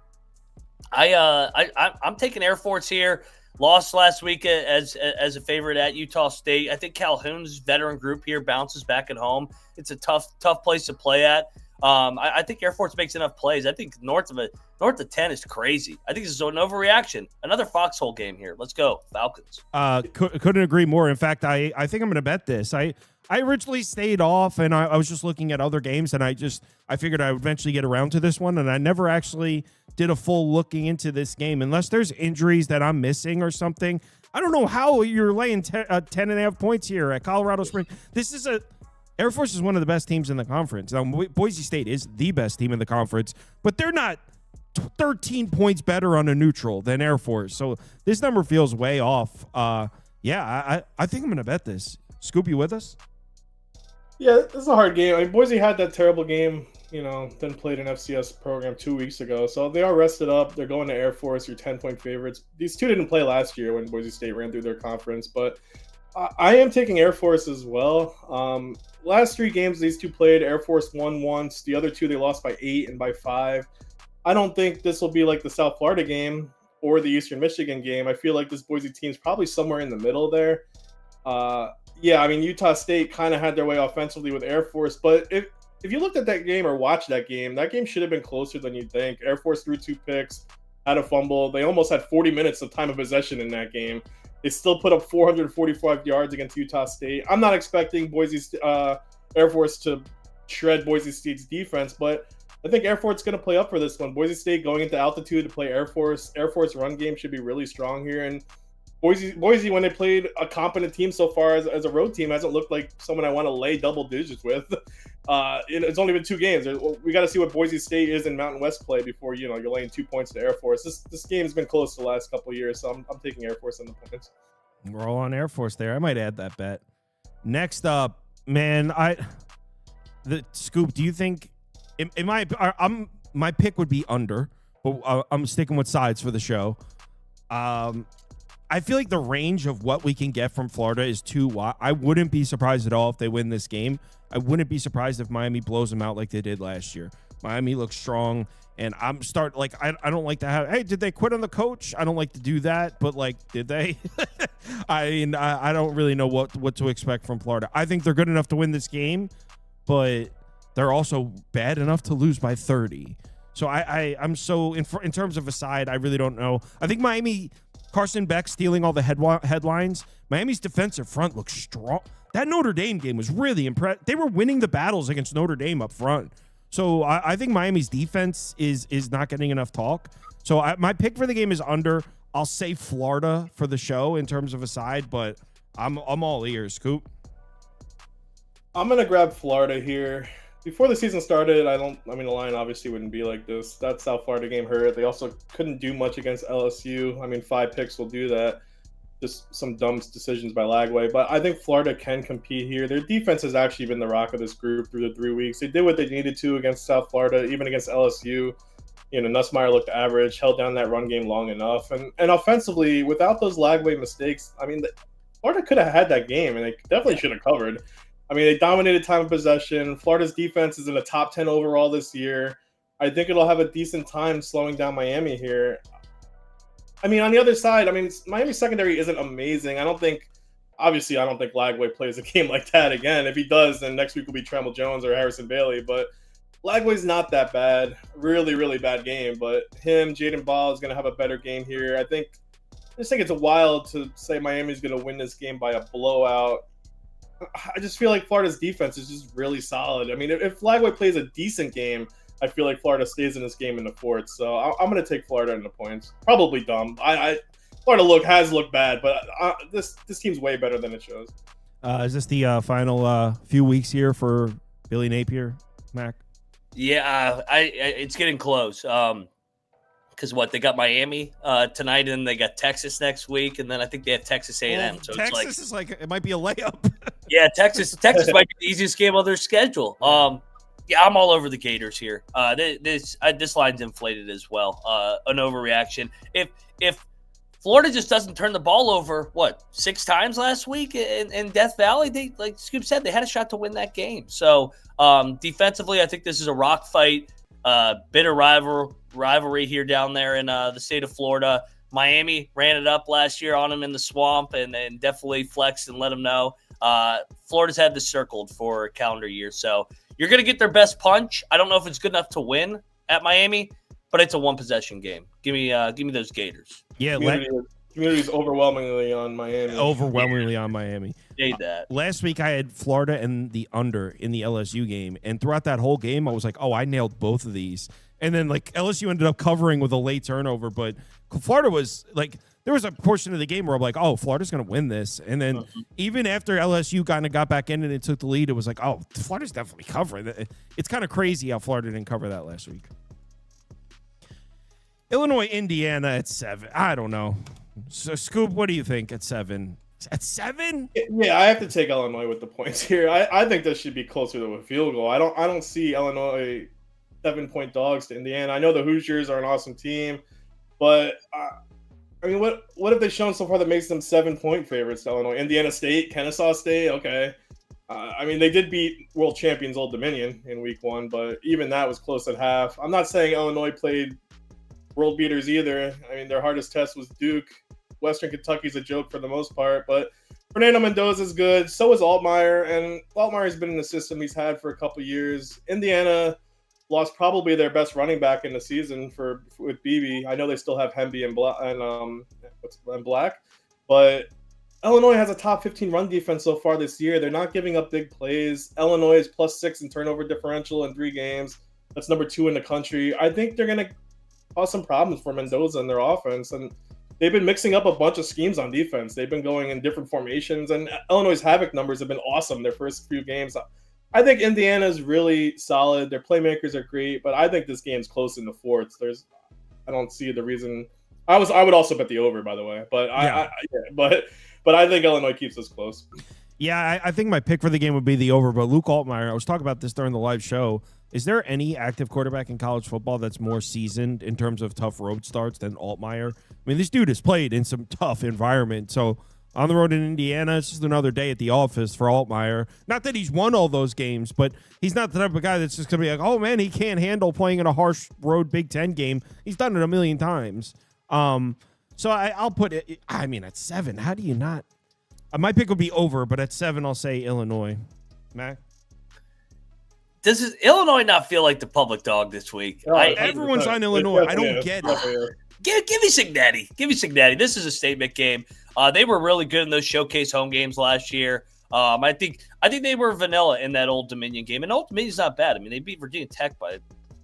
I'm taking Air Force here. Lost last week as a favorite at Utah State. I think Calhoun's veteran group here bounces back at home. It's a tough place to play at. I think Air Force makes enough plays. I think north of 10 is crazy. I think this is an overreaction. Another foxhole game here. Let's go, Falcons. Couldn't agree more. In fact, I think I'm going to bet this. I originally stayed off, and I was just looking at other games, and I figured I would eventually get around to this one, and I never actually did a full looking into this game. Unless there's injuries that I'm missing or something, I don't know how you're laying 10.5 points here at Colorado Springs. Air Force is one of the best teams in the conference. Now, Boise State is the best team in the conference, but they're not 13 points better on a neutral than Air Force. So this number feels way off. I think I'm going to bet this. Scoop, you with us? Yeah, this is a hard game. I mean, Boise had that terrible game, then played an FCS program 2 weeks ago. So they are rested up. They're going to Air Force, your 10-point favorites. These two didn't play last year when Boise State ran through their conference, but I am taking Air Force as well. Last 3 games these two played, Air Force won once. The other 2 they lost by 8 and by 5. I don't think this will be like the South Florida game or the Eastern Michigan game. I feel like this Boise team's probably somewhere in the middle there. Utah State kind of had their way offensively with Air Force, but if you looked at that game or watched that game should have been closer than you'd think. Air Force threw 2 picks, had a fumble. They almost had 40 minutes of time of possession in that game. They still put up 445 yards against Utah State. I'm not expecting Air Force to shred Boise State's defense, but I think Air Force is going to play up for this one. Boise State going into altitude to play Air Force. Air Force run game should be really strong here. And Boise, when they played a competent team so far as a road team, hasn't looked like someone I want to lay double digits with. It's only been 2 games. We got to see what Boise State is in Mountain West play before you're laying 2 points to Air Force. This game's been close the last couple of years, so I'm taking Air Force in the points. We're all on Air Force there. I might add that bet. Next up, man, Scoop, do you think my pick would be under, but I'm sticking with sides for the show. I feel like the range of what we can get from Florida is too wide. I wouldn't be surprised at all if they win this game. I wouldn't be surprised if Miami blows them out like they did last year. Miami looks strong, and I don't like to have, hey, did they quit on the coach? I don't like to do that, but did they? I don't really know what to expect from Florida. I think they're good enough to win this game, but they're also bad enough to lose by 30. So I'm so in terms of a side, I really don't know. I think Miami, Carson Beck stealing all the headlines. Miami's defensive front looks strong. That Notre Dame game was really impressive. They were winning the battles against Notre Dame up front. So I think Miami's defense is not getting enough talk. So my pick for the game is under. I'll say Florida for the show in terms of a side, but I'm all ears. Scoop. I'm gonna grab Florida here. Before the season started, the line obviously wouldn't be like this. That's how Florida game hurt. They also couldn't do much against LSU. I mean, 5 picks will do that. Just some dumb decisions by Lagway. But I think Florida can compete here. Their defense has actually been the rock of this group through the 3 weeks. They did what they needed to against South Florida, even against LSU. Nussmeier looked average, held down that run game long enough. And offensively, without those Lagway mistakes, I mean, Florida could have had that game, and they definitely should have covered. I mean, they dominated time of possession. Florida's defense is in the top 10 overall this year. I think it'll have a decent time slowing down Miami here. I mean, on the other side, Miami's secondary isn't amazing. I don't think Lagway plays a game like that again. If he does, then next week will be Tremble Jones or Harrison Bailey. But Lagway's not that bad. Really, really bad game. But Jaden Ball is going to have a better game here. I just think it's wild to say Miami's going to win this game by a blowout. I just feel like Florida's defense is just really solid. I mean, if Lagway plays a decent game, I feel like Florida stays in this game in the fourth. So I'm going to take Florida in the points. Probably dumb. Florida has looked bad, but this team's way better than it shows. Is this the final few weeks here for Billy Napier, Mac? Yeah, it's getting close. Because they got Miami tonight, and they got Texas next week, and then I think they have Texas A&M. Well, so Texas is like it might be a layup. Yeah, Texas might be the easiest game on their schedule. Yeah, I'm all over the Gators here. This line's inflated as well. An overreaction. If Florida just doesn't turn the ball over, 6 times last week in Death Valley, they, like Scoop said, they had a shot to win that game. So defensively, I think this is a rock fight. Bitter rivalry here down there in the state of Florida. Miami ran it up last year on them in the swamp and definitely flexed and let them know. Florida's had this circled for a calendar year. So you're going to get their best punch. I don't know if it's good enough to win at Miami, but it's a 1-possession game. Give me those Gators. Yeah, community's overwhelmingly on Miami. Overwhelmingly on Miami. Say that. Last week I had Florida and the under in the LSU game, and throughout that whole game I was like, oh, I nailed both of these. And then LSU ended up covering with a late turnover, but Florida was there was a portion of the game where I'm like, oh, Florida's going to win this. And then even after LSU kind of got back in and it took the lead, it was like, oh, Florida's definitely covering. It's kind of crazy how Florida didn't cover that last week. Illinois, Indiana at 7. I don't know. So, Scoop, what do you think at 7? At 7? Yeah, I have to take Illinois with the points here. I think this should be closer to a field goal. I don't see Illinois 7-point dogs to Indiana. I know the Hoosiers are an awesome team, but what have they shown so far that makes them 7-point favorites to Illinois? Indiana State, Kennesaw State, okay. They did beat world champions Old Dominion in week 1, but even that was close at half. I'm not saying Illinois played world beaters either. Their hardest test was Duke. Western Kentucky's a joke for the most part, but Fernando Mendoza's good. So is Altmaier, and Altmaier's been in the system he's had for a couple years. Indiana lost probably their best running back in the season with Beebe. I know they still have Hemby and Black, but Illinois has a top 15 run defense so far this year. They're not giving up big plays. Illinois is +6 in turnover differential in 3 games. That's number 2 in the country. I think they're going to cause some problems for Mendoza and their offense, and they've been mixing up a bunch of schemes on defense. They've been going in different formations, and Illinois' havoc numbers have been awesome their first few games. I think Indiana's really solid. Their playmakers are great, but I think this game's close in the fourth. I don't see the reason. I would also bet the over, by the way, but but I think Illinois keeps this close. Yeah, I think my pick for the game would be the over, but Luke Altmaier, I was talking about this during the live show. Is there any active quarterback in college football that's more seasoned in terms of tough road starts than Altmaier? This dude has played in some tough environment. So on the road in Indiana, it's just another day at the office for Altmaier. Not that he's won all those games, but he's not the type of guy that's just going to be like, oh, man, he can't handle playing in a harsh road Big Ten game. He's done it a million times. So I'll put it, at 7, how do you not? My pick would be over, but at 7, I'll say Illinois. Mac? Does Illinois not feel like the public dog this week? Everyone's on Illinois. I don't get it. Give me Cincinnati. Give me Cincinnati. This is a statement game. They were really good in those showcase home games last year. I think they were vanilla in that Old Dominion game, and Old Dominion's not bad. They beat Virginia Tech by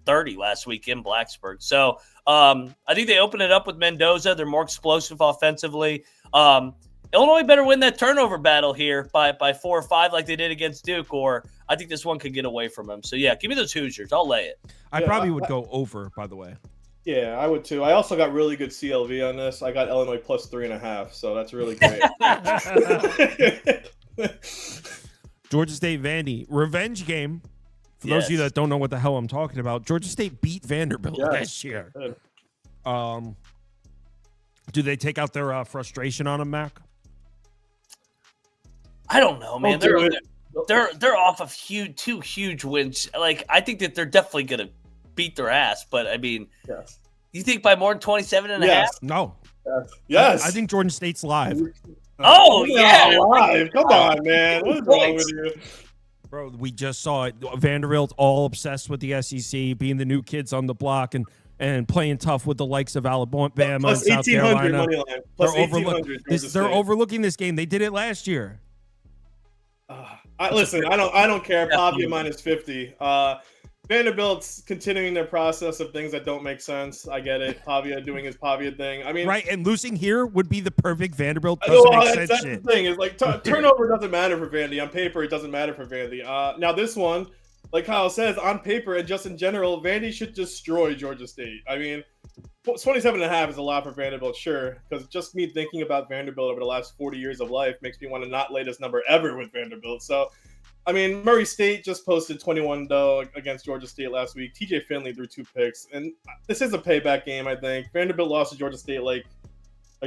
30 last week in Blacksburg. So I think they open it up with Mendoza. They're more explosive offensively. Illinois better win that turnover battle here by 4 or 5 like they did against Duke, or I think this one could get away from them. So, yeah, give me those Hoosiers. I'll lay it. I probably would go over, by the way. Yeah, I would too. I also got really good CLV on this. I got Illinois plus 3.5, so that's really great. Georgia State Vandy revenge game. For those of you that don't know what the hell I'm talking about, Georgia State beat Vanderbilt last year. Do they take out their frustration on them, Mac? I don't know, man. They're off of two huge wins. Like, I think that they're definitely gonna beat their ass, but I mean, you think by more than 27 and a half? No. Yes. I think Jordan State's live. Oh, yeah. Live. Come on, man. What is wrong with you? Bro, we just saw it. Vanderbilt all obsessed with the SEC, being the new kids on the block and playing tough with the likes of Alabama and South Carolina. They're overlooking this game. They did it last year. Listen, I don't care. Pavia minus 50. Vanderbilt's continuing their process of things that don't make sense. I get it. Pavia doing his Pavia thing. I mean, right, and losing here would be the perfect Vanderbilt. That's the thing. Is like turnover doesn't matter for Vandy. On paper, it doesn't matter for Vandy. Now this one, like Kyle says, on paper and just in general, Vandy should destroy Georgia State. I mean, 27.5 is a lot for Vanderbilt, sure, because just me thinking about Vanderbilt over the last 40 years of life makes me want to not lay this number ever with Vanderbilt. So, I mean, Murray State just posted 21 though against Georgia State last week. TJ Finley threw 2 picks, and this is a payback game. I think Vanderbilt lost to Georgia State, like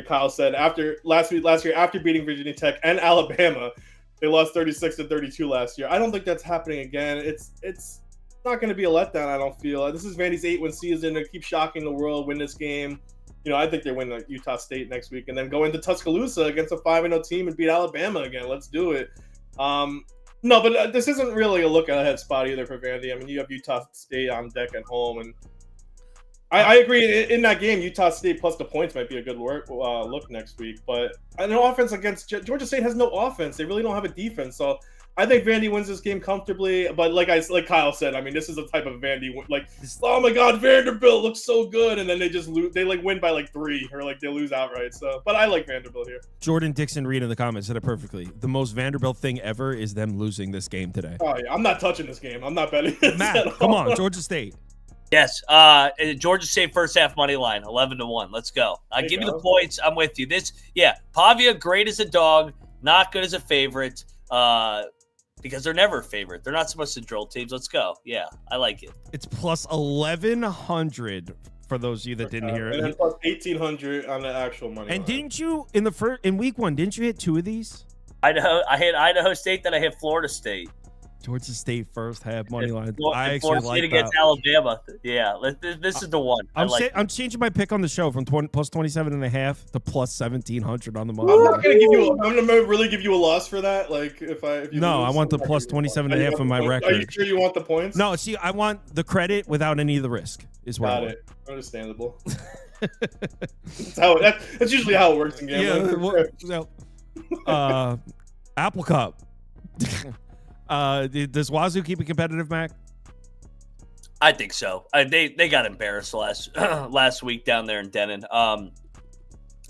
Kyle said, after last year after beating Virginia Tech and Alabama. They lost 36-32 last year. I don't think that's happening again. It's not going to be a letdown, I don't feel. This is Vandy's 8-win season. They keep shocking the world, win this game. You know, I think they win Utah State next week and then go into Tuscaloosa against a 5-0 team and beat Alabama again. Let's do it. No, but this isn't really a look-ahead spot either for Vandy. I mean, you have Utah State on deck at home, and I agree. In that game, Utah State plus the points might be a good look next week. But no offense against Georgia State has no offense. They really don't have a defense. So I think Vandy wins this game comfortably. But like Kyle said, I mean, this is the type of Vandy oh my God, Vanderbilt looks so good, and then they just lose. They win by 3 or they lose outright. So, but I like Vanderbilt here. Jordan Dixon Reed in the comments said it perfectly. The most Vanderbilt thing ever is them losing this game today. Oh yeah, I'm not touching this game. I'm not betting. Matt, come on, Georgia State. Yes, Georgia State first half money line, 11-1. Let's go. Give me the points. I'm with you. Pavia, great as a dog, not good as a favorite, because they're never a favorite. They're not supposed to drill teams. Let's go. Yeah, I like it. It's plus 1,100 for those of you that didn't hear it. And then plus 1,800 on the actual money And line. didn't you, in week 1, didn't you hit 2 of these? I hit Idaho State, then I hit Florida State. Georgia State first half money line. I actually like against Alabama. Yeah, this is the one. I'm changing my pick on the show from plus 27.5 to plus 1,700 on the money. I'm not gonna give you. I'm gonna really give you a loss for that. Like if you no, lose, I want the plus 27.5 on my record. Are you sure you want the points? No, see, I want the credit without any of the risk. Is what got it. Understandable. That's usually how it works in gambling. Yeah. Apple Cup. Does Wazoo keep it competitive, Mac? I think so. They got embarrassed last week down there in Denton.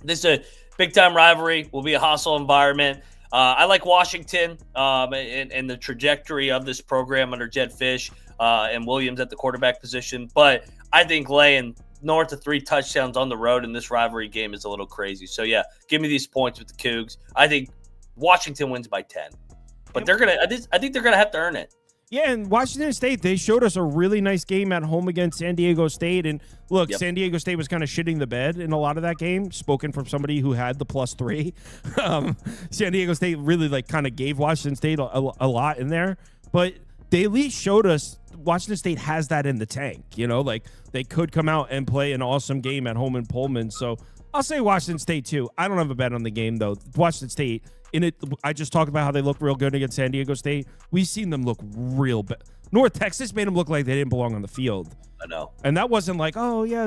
This is a big time rivalry. Will be a hostile environment. I like Washington and the trajectory of this program under Jed Fish and Williams at the quarterback position. But I think laying north of 3 touchdowns on the road in this rivalry game is a little crazy. So yeah, give me these points with the Cougs. I think Washington wins by 10. But I think they're gonna have to earn it. Yeah, and Washington State, they showed us a really nice game at home against San Diego State. And look, San Diego State was kind of shitting the bed in a lot of that game, spoken from somebody who had the plus 3. San Diego State really kind of gave Washington State a lot in there. But they at least showed us Washington State has that in the tank. They could come out and play an awesome game at home in Pullman. So I'll say Washington State too. I don't have a bet on the game though. Washington State. I just talked about how they look real good against San Diego State. We've seen them look real bad. North Texas made them look like they didn't belong on the field. I know. And that wasn't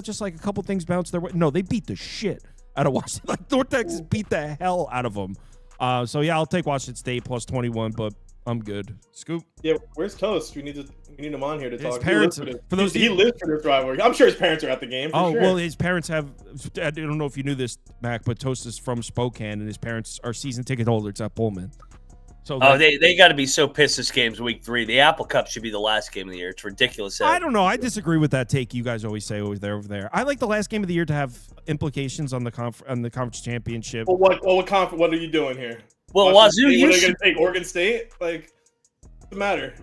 just a couple things bounced their way. No, they beat the shit out of Washington. North Texas beat the hell out of them. So yeah, I'll take Washington State plus 21, but I'm good. Scoop. Yeah, where's Toast? We need We need him on here to His talk. parents, for those he lives for this rivalry. I'm sure his parents are at the game. For sure. Well, his parents have. I don't know if you knew this, Mac, but Toast is from Spokane, and his parents are season ticket holders at Pullman. So they got to be so pissed this game's week 3. The Apple Cup should be the last game of the year. It's ridiculous. I don't know. I disagree with that take you guys always say over there. I like the last game of the year to have implications on the conference championship. Well, what are you doing here? Well, Wazoo, Wazoo, what are they going to take? Oregon State? Like, what's the matter?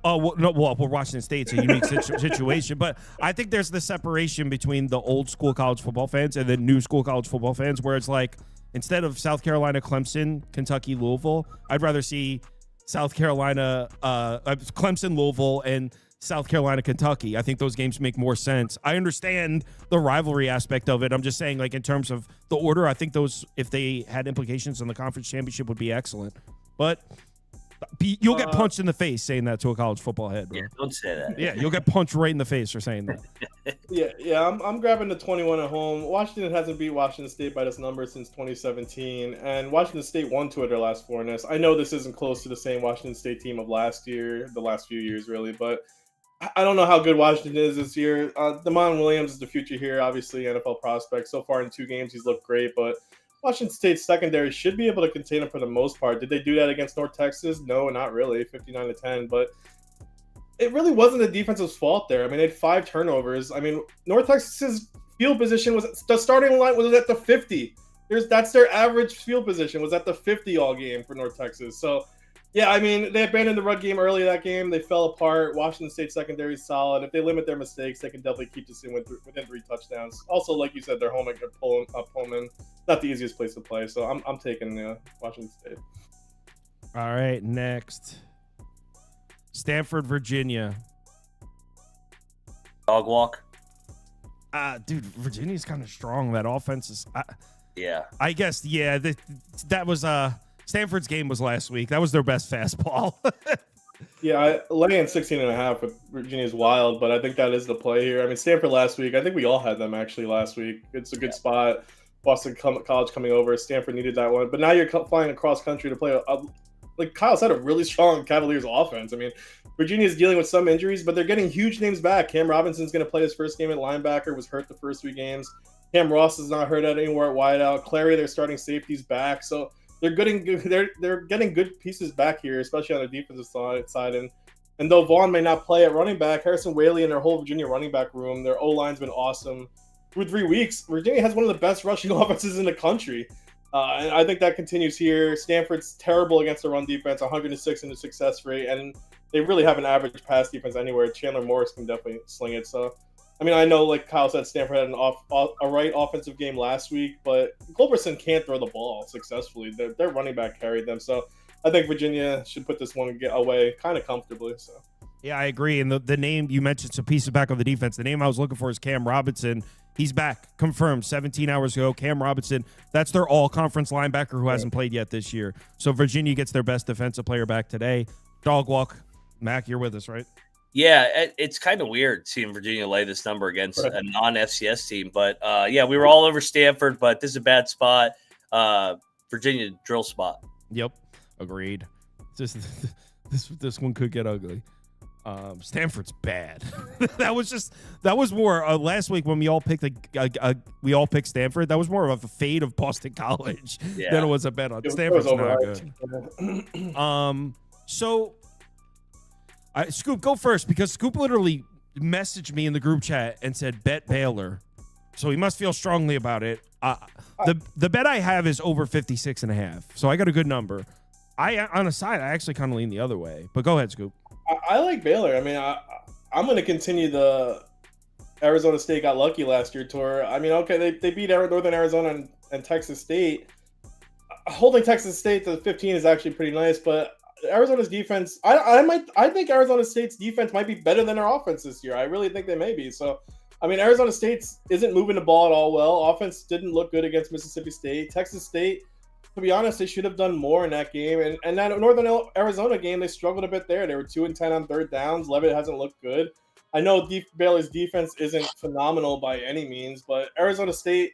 Well, Washington State's a unique situation, but I think there's the separation between the old school college football fans and the new school college football fans, where it's like, instead of South Carolina, Clemson, Kentucky, Louisville, I'd rather see South Carolina, Clemson, Louisville, and South Carolina, Kentucky. I think those games make more sense. I understand the rivalry aspect of it. I'm just saying, like, in terms of the order, I think those, if they had implications on the conference championship, would be excellent. But you'll get punched in the face saying that to a college football head, bro. Yeah, don't say that. Yeah, you'll get punched right in the face for saying that. Yeah, I'm grabbing the 21 at home. Washington hasn't beat Washington State by this number since 2017, and Washington State won 2 of their last 4 in this. I know this isn't close to the same Washington State team of last year, the last few years, really, but I don't know how good Washington is this year. Damon Williams is the future here, obviously, NFL prospect. So far in 2 games, he's looked great, but Washington State's secondary should be able to contain him for the most part. Did they do that against North Texas? No, not really, 59-10. But it really wasn't the defensive's fault there. I mean, they had 5 turnovers. I mean, North Texas's field position was the starting line was at the 50. That's their average field position, was at the 50 all game for North Texas. So, yeah, I mean, they abandoned the run game early that game. They fell apart. Washington State secondary is solid. If they limit their mistakes, they can definitely keep this in within 3 touchdowns. Also, like you said, they're home at Pullman. Not the easiest place to play, so I'm taking Washington State. All right, next. Stanford, Virginia. Dog walk. Dude, Virginia's kind of strong. That offense is... Yeah. I guess, yeah, that was... Stanford's game was last week. That was their best fastball. Yeah, laying 16.5 with Virginia is wild, but I think that is the play here. I mean, Stanford last week, I think we all had them actually last week. It's a good spot. Boston College coming over. Stanford needed that one. But now you're flying across country to play like Kyle said, a really strong Cavaliers offense. I mean, Virginia is dealing with some injuries, but they're getting huge names back. Cam Robinson's going to play his first game at linebacker, was hurt the first 3 games. Cam Ross is not hurt anywhere at wideout. Clary, their starting safety's back. So they're getting good pieces back here, especially on the defensive side. And though Vaughn may not play at running back, Harrison Whaley and their whole Virginia running back room, their O-line's been awesome. Through 3 weeks, Virginia has one of the best rushing offenses in the country. And I think that continues here. Stanford's terrible against the run defense, 106 in the success rate, and they really have an average pass defense anywhere. Chandler Morris can definitely sling it. So, I mean, I know, like Kyle said, Stanford had a right offensive game last week, but Culberson can't throw the ball successfully. Their running back carried them. So I think Virginia should put this one away kind of comfortably. So. Yeah, I agree. And the name you mentioned, some pieces back on the defense. The name I was looking for is Cam Robinson. He's back, confirmed 17 hours ago. Cam Robinson, that's their all-conference linebacker who hasn't played yet this year. So Virginia gets their best defensive player back today. Dog walk. Mac, you're with us, right? Yeah, it's kind of weird seeing Virginia lay this number against a non-FCS team. But, yeah, we were all over Stanford, but this is a bad spot. Virginia drill spot. Yep, agreed. This one could get ugly. Stanford's bad. that was more last week when we all picked Stanford. That was more of a fade of Boston College than it was a bet on Stanford's not good. So Scoop, go first, because Scoop literally messaged me in the group chat and said bet Baylor, so he must feel strongly about it. The bet I have is over 56.5, so I got a good number. On a side, I actually kind of lean the other way, but go ahead, Scoop. I like Baylor. I mean, I'm going to continue the Arizona State got lucky last year tour. I mean, okay, they beat Northern Arizona and Texas State. Holding Texas State to 15 is actually pretty nice, but Arizona's defense, I think Arizona State's defense might be better than their offense this year. I really think they may be. So, I mean, Arizona State isn't moving the ball at all well. Offense didn't look good against Mississippi State. Texas State, to be honest, they should have done more in that game. And that Northern Arizona game, they struggled a bit there. They were 2-10 on third downs. Levitt hasn't looked good. I know Baylor's defense isn't phenomenal by any means, but Arizona State,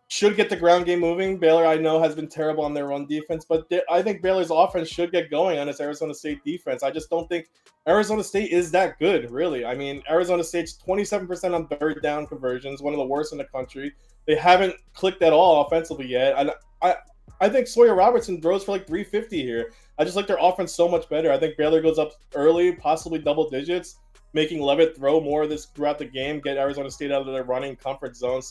should get the ground game moving. Baylor, I know, has been terrible on their run defense, but I think Baylor's offense should get going on its Arizona State defense. I just don't think Arizona State is that good, really. I mean, Arizona State's 27% on third down conversions, one of the worst in the country. They haven't clicked at all offensively yet. And I think Sawyer Robertson throws for like 350 here. I just like their offense so much better. I think Baylor goes up early, possibly double digits, making Levitt throw more of this throughout the game, get Arizona State out of their running comfort zone.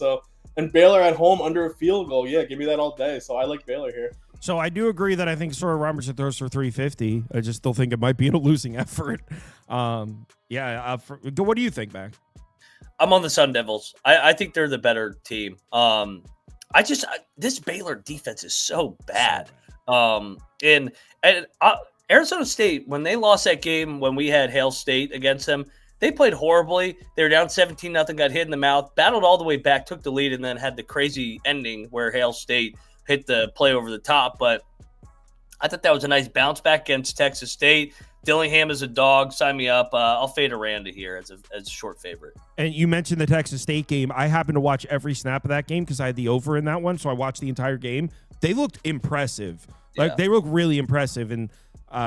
And Baylor at home under a field goal. Yeah, give me that all day. So I like Baylor here. So I do agree that I think Sawyer Robertson throws for 350. I just still think it might be a losing effort. What do you think, Mac? I'm on the Sun Devils. I think they're the better team. This Baylor defense is so bad. Arizona State, when they lost that game when we had Hail State against them, they played horribly. They were down 17-0, got hit in the mouth, battled all the way back, took the lead, and then had the crazy ending where Hail State hit the play over the top. But I thought that was a nice bounce back against Texas State. Dillingham is a dog. Sign me up. I'll fade Aranda here as a short favorite. And you mentioned the Texas State game. I happened to watch every snap of that game because I had the over in that one, so I watched the entire game. They looked impressive. They look really impressive. And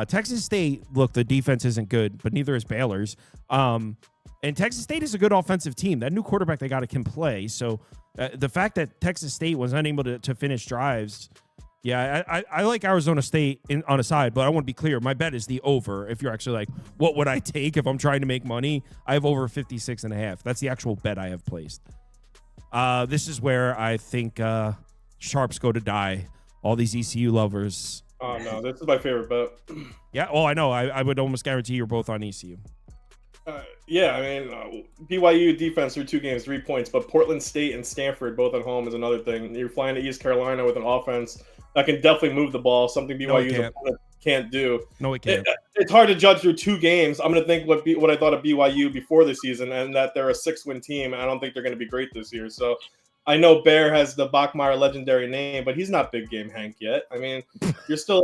Texas State, look, the defense isn't good, but neither is Baylor's. And Texas State is a good offensive team. That new quarterback they got can play. So the fact that Texas State was unable to finish drives, I like Arizona State on a side, but I want to be clear. My bet is the over. If you're actually like, what would I take if I'm trying to make money? I have over 56.5. That's the actual bet I have placed. This is where I think sharps go to die. All these ECU lovers. Oh, no, this is my favorite bet. Yeah, I know. I would almost guarantee you're both on ECU. BYU defense through 2 games, 3 points, but Portland State and Stanford both at home is another thing. You're flying to East Carolina with an offense that can definitely move the ball, something BYU's opponent can't do. No, it can't. It's hard to judge through 2 games. I'm going to think what I thought of BYU before the season, and that they're a 6-win team. And I don't think they're going to be great this year. So I know Bear has the Bachmeier legendary name, but he's not Big Game Hank yet. I mean, you're still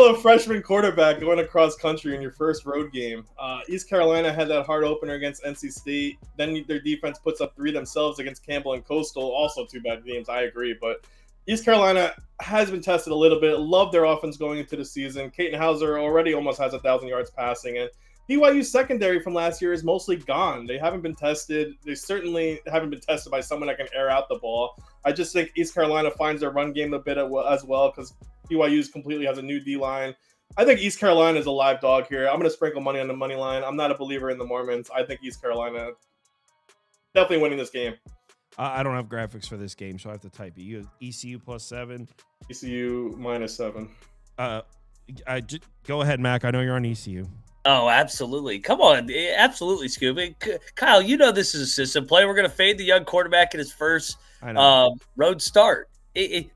a freshman quarterback going across country in your first road game. East Carolina had that hard opener against NC State. Then their defense puts up 3 themselves against Campbell and Coastal. Also 2 bad games, I agree. But East Carolina has been tested a little bit. Love their offense going into the season. Caden Hauser already almost has 1,000 yards passing, and BYU's secondary from last year is mostly gone. They haven't been tested. They certainly haven't been tested by someone that can air out the ball. I just think East Carolina finds their run game a bit as well because BYU's completely has a new D-line. I think East Carolina is a live dog here. I'm going to sprinkle money on the money line. I'm not a believer in the Mormons. I think East Carolina definitely winning this game. I don't have graphics for this game, so I have to type it. You have ECU +7. ECU -7. Go ahead, Mac. I know you're on ECU. Oh, absolutely. Come on. Absolutely, Scooby. Kyle, you know this is a system play. We're going to fade the young quarterback in his first road start.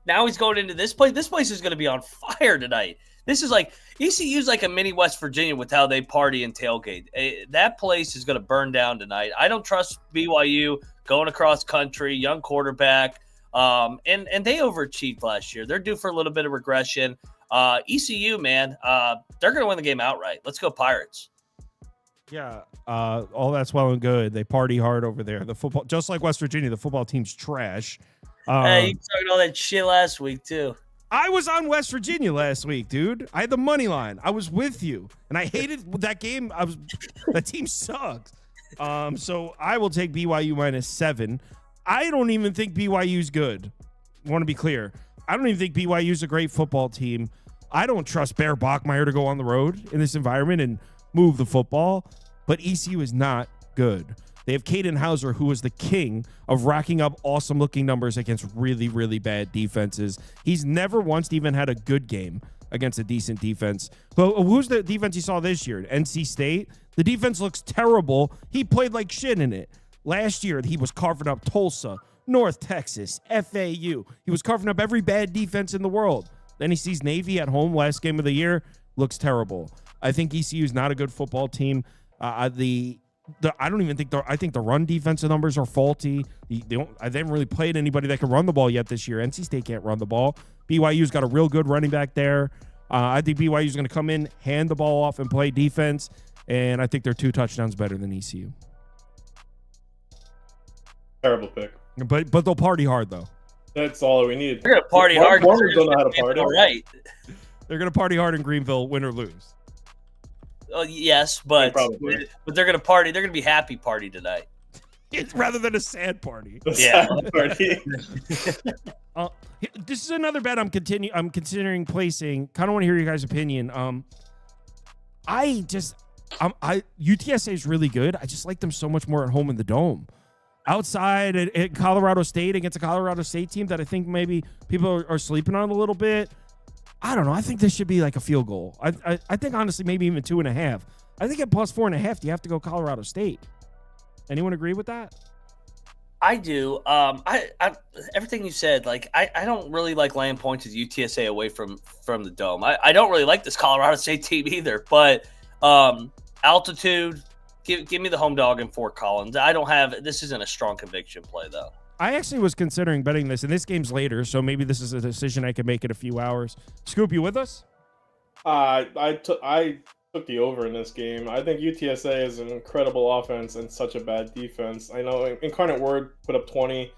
Now he's going into this place. This place is going to be on fire tonight. This is like ECU's like a mini West Virginia with how they party and tailgate. That place is going to burn down tonight. I don't trust BYU going across country, young quarterback. And they overachieved last year. They're due for a little bit of regression. ECU, man, they're going to win the game outright. Let's go Pirates. Yeah, all that's well and good. They party hard over there. The football, just like West Virginia, the football team's trash. Hey, you talking all that shit last week too. I was on West Virginia last week, dude. I had the money line. I was with you, and I hated that game. That team sucked. So I will take BYU -7. I don't even think BYU's good. I want to be clear. I don't even think BYU's a great football team. I don't trust Bear Bachmeier to go on the road in this environment and move the football, but ECU is not good. They have Caden Hauser, who is the king of racking up awesome-looking numbers against really, really bad defenses. He's never once even had a good game against a decent defense. But who's the defense you saw this year? NC State? The defense looks terrible. He played like shit in it. Last year, he was carving up Tulsa, North Texas, FAU. He was carving up every bad defense in the world. Then he sees Navy at home last game of the year. Looks terrible. I think ECU is not a good football team. I don't even think I think the run defensive numbers are faulty. They haven't really played anybody that can run the ball yet this year. NC State can't run the ball. BYU's got a real good running back there. I think BYU's going to come in, hand the ball off, and play defense. And I think they're 2 touchdowns better than ECU. Terrible pick. But they'll party hard though. That's all we need. They're gonna party hard. Warriors don't know how to party. All right. They're gonna party hard in Greenville, win or lose. Yes, but Probably. they're gonna party. They're gonna be happy party tonight. Rather than a sad party. Yeah. Party. This is another bet I'm considering placing. Kind of want to hear your guys' opinion. UTSA is really good. I just like them so much more at home in the Dome. Outside at Colorado State against a Colorado State team that I think maybe people are sleeping on a little bit. I don't know. I think this should be like a field goal. I think honestly maybe even 2.5. I think at plus 4.5 you have to go Colorado State. Anyone agree with that? I do. I everything you said, like I don't really like laying points as UTSA away from the Dome. I don't really like this Colorado State team either, but altitude, give me the home dog in Fort Collins. This isn't a strong conviction play though. I actually was considering betting this, and this game's later, so maybe this is a decision I can make in a few hours. Scoop, you with us? I took the over in this game. I think UTSA is an incredible offense and such a bad defense. I know Incarnate Word put up 20,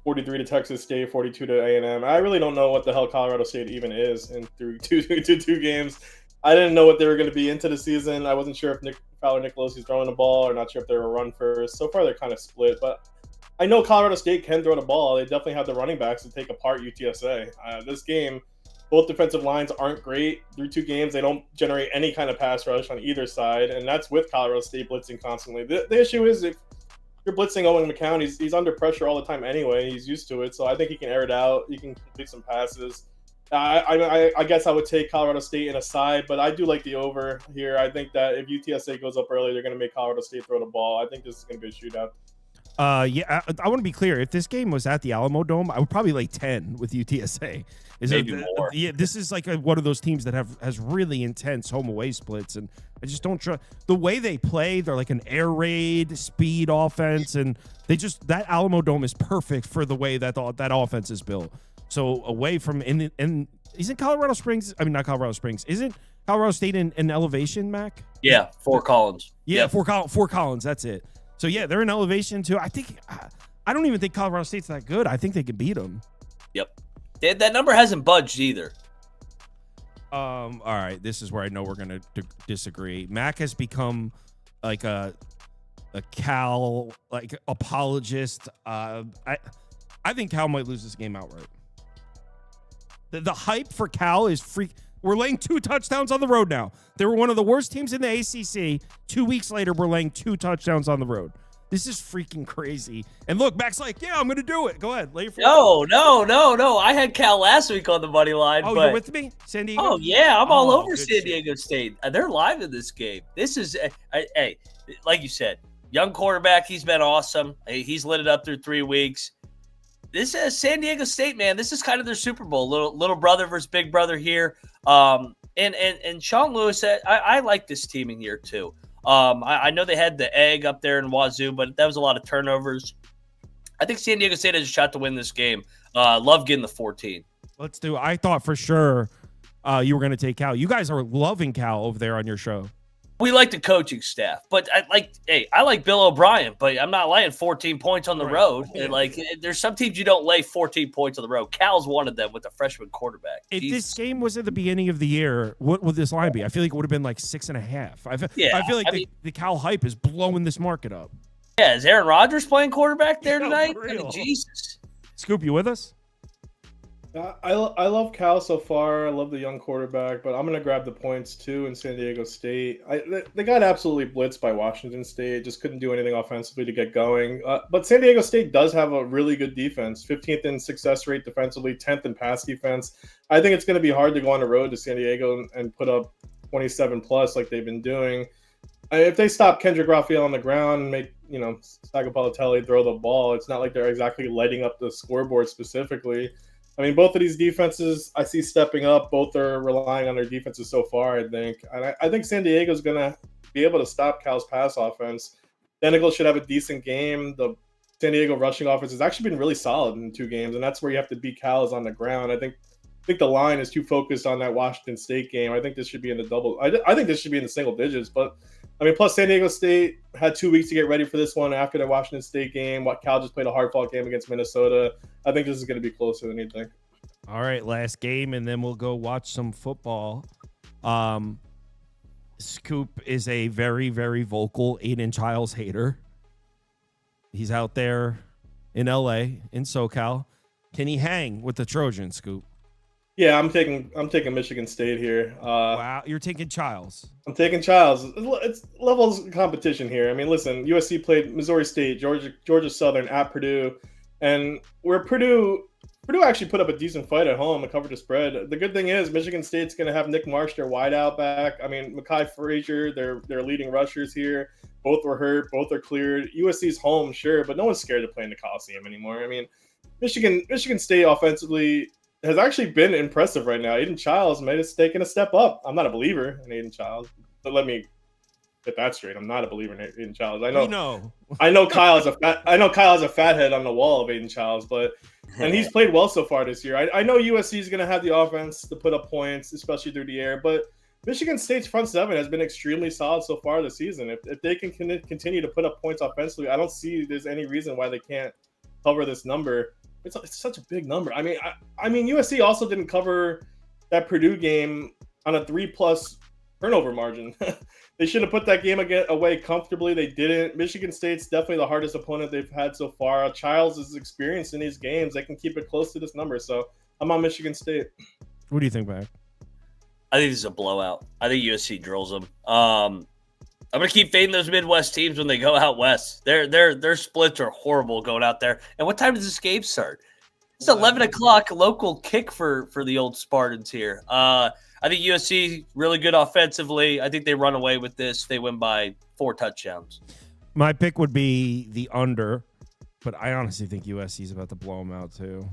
43 to Texas State, 42 to A&M. I really don't know what the hell Colorado State even is in through two games. I didn't know what they were going to be into the season. I wasn't sure if Nick Nicolosi throwing the ball or not sure if they were run first. So far, they're kind of split, but I know Colorado State can throw the ball. They definitely have the running backs to take apart UTSA. This game, both defensive lines aren't great. Through 2 games, they don't generate any kind of pass rush on either side, and that's with Colorado State blitzing constantly. The issue is if you're blitzing Owen McCown, he's under pressure all the time anyway. He's used to it, so I think he can air it out. He can complete some passes. I guess I would take Colorado State in a side, but I do like the over here. I think that if UTSA goes up early, they're going to make Colorado State throw the ball. I think this is going to be a shootout. I want to be clear. If this game was at the Alamo Dome, I would probably lay 10 with UTSA. Maybe more. Yeah, this is like one of those teams that has really intense home away splits, and I just don't trust the way they play. They're like an air raid speed offense, and that Alamo Dome is perfect for the way that that offense is built. So away from isn't Colorado Springs? I mean, not Colorado Springs. Isn't Colorado State in elevation, Mac? Yeah, Fort Collins. Yeah, yep. Fort Collins. That's it. So, yeah, they're in elevation, too. I don't even think Colorado State's that good. I think they can beat them. Yep. That number hasn't budged either. All right, this is where I know we're going to disagree. Mac has become like a Cal apologist. I think Cal might lose this game outright. The hype for Cal is freak. We're laying 2 touchdowns on the road now. They were one of the worst teams in the ACC. 2 weeks later, we're laying 2 touchdowns on the road. This is freaking crazy. And look, Mac's like, yeah, I'm going to do it. Go ahead. Lay your No. I had Cal last week on the money line. Oh, but... you're with me? San Diego? Oh, yeah. I'm all over San shit. Diego State. They're live in this game. This is, hey, like you said, young quarterback. He's been awesome. He's lit it up through 3 weeks. This is San Diego State, man. This is kind of their Super Bowl. Little brother versus big brother here. And Sean Lewis, I like this team in here too. I know they had the egg up there in Wazoo, but that was a lot of turnovers. I think San Diego State has a shot to win this game. Love getting the 14. Let's do it. I thought for sure you were going to take Cal. You guys are loving Cal over there on your show. We like the coaching staff, but I like Bill O'Brien, but I'm not laying 14 points on the road. Yeah. Like, there's some teams you don't lay 14 points on the road. Cal's one of them with a freshman quarterback. If this game was at the beginning of the year, what would this line be? I feel like it would have been like 6.5. I feel like the Cal hype is blowing this market up. Yeah, is Aaron Rodgers playing quarterback there tonight? For real. Jesus. Scoop, you with us? I love Cal so far. I love the young quarterback, but I'm going to grab the points too in San Diego State. They got absolutely blitzed by Washington State. Just couldn't do anything offensively to get going. But San Diego State does have a really good defense. 15th in success rate defensively, 10th in pass defense. I think it's going to be hard to go on the road to San Diego and put up 27 plus like they've been doing. If they stop Kendrick Raphael on the ground and make, Sagapalatelli throw the ball, it's not like they're exactly lighting up the scoreboard specifically. I mean, both of these defenses I see stepping up. Both are relying on their defenses so far, I think. And I think San Diego's going to be able to stop Cal's pass offense. Senegal should have a decent game. The San Diego rushing offense has actually been really solid in 2 games, and that's where you have to beat Cal is on the ground. I think think the line is too focused on that Washington State game. I think this should be in the double. I think this should be in the single digits. But I mean, plus San Diego State had 2 weeks to get ready for this one after the Washington State game. Cal just played a hard-fought game against Minnesota. I think this is going to be closer than you think. All right, last game, and then we'll go watch some football. Scoop is a very, very vocal Aiden Childs hater. He's out there in LA, in SoCal. Can he hang with the Trojans, Scoop? Yeah, I'm taking Michigan State here. Wow, you're taking Childs. I'm taking Childs. It's levels of competition here. I mean, listen, USC played Missouri State, Georgia Southern at Purdue, and where Purdue actually put up a decent fight at home and covered the spread. The good thing is Michigan State's going to have Nick Marsh, their wideout back. I mean, Mekhi Frazier, their leading rushers here. Both were hurt. Both are cleared. USC's home, sure, but no one's scared to play in the Coliseum anymore. I mean, Michigan State offensively has actually been impressive right now. Aiden Childs might have taken a step up. I'm not a believer in Aiden Childs, but let me get that straight. I'm not a believer in Aiden Childs. I know Kyle has a fathead on the wall of Aiden Childs, and he's played well so far this year. I know USC is going to have the offense to put up points, especially through the air, but Michigan State's front seven has been extremely solid so far this season. If they can continue to put up points offensively, I don't see there's any reason why they can't cover this number. It's such a big number. I mean, USC also didn't cover that Purdue game on a 3+ turnover margin. They should have put that game away comfortably. They didn't. Michigan State's definitely the hardest opponent they've had so far. Childs is experienced in these games. They can keep it close to this number. So I'm on Michigan State. What do you think, Mac? I think this is a blowout. I think USC drills them. I'm going to keep fading those Midwest teams when they go out west. Their splits are horrible going out there. And what time does this game start? It's 11 o'clock local kick for the old Spartans here. I think USC really good offensively. I think they run away with this. They win by 4 touchdowns. My pick would be the under, but I honestly think USC is about to blow them out too.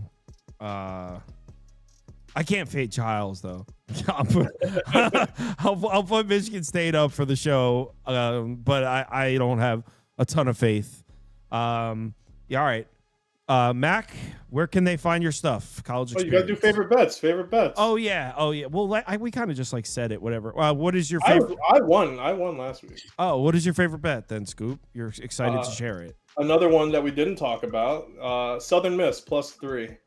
I can't fade Childs though. I'll put Michigan State up for the show, but I don't have a ton of faith. Yeah, all right. Mac, where can they find your stuff? College experience. You got to do favorite bets. Oh yeah. Well, we kind of just said it. Whatever. What is your favorite? I won last week. Oh, what is your favorite bet then, Scoop? You're excited to share it. Another one that we didn't talk about. Southern Miss +3.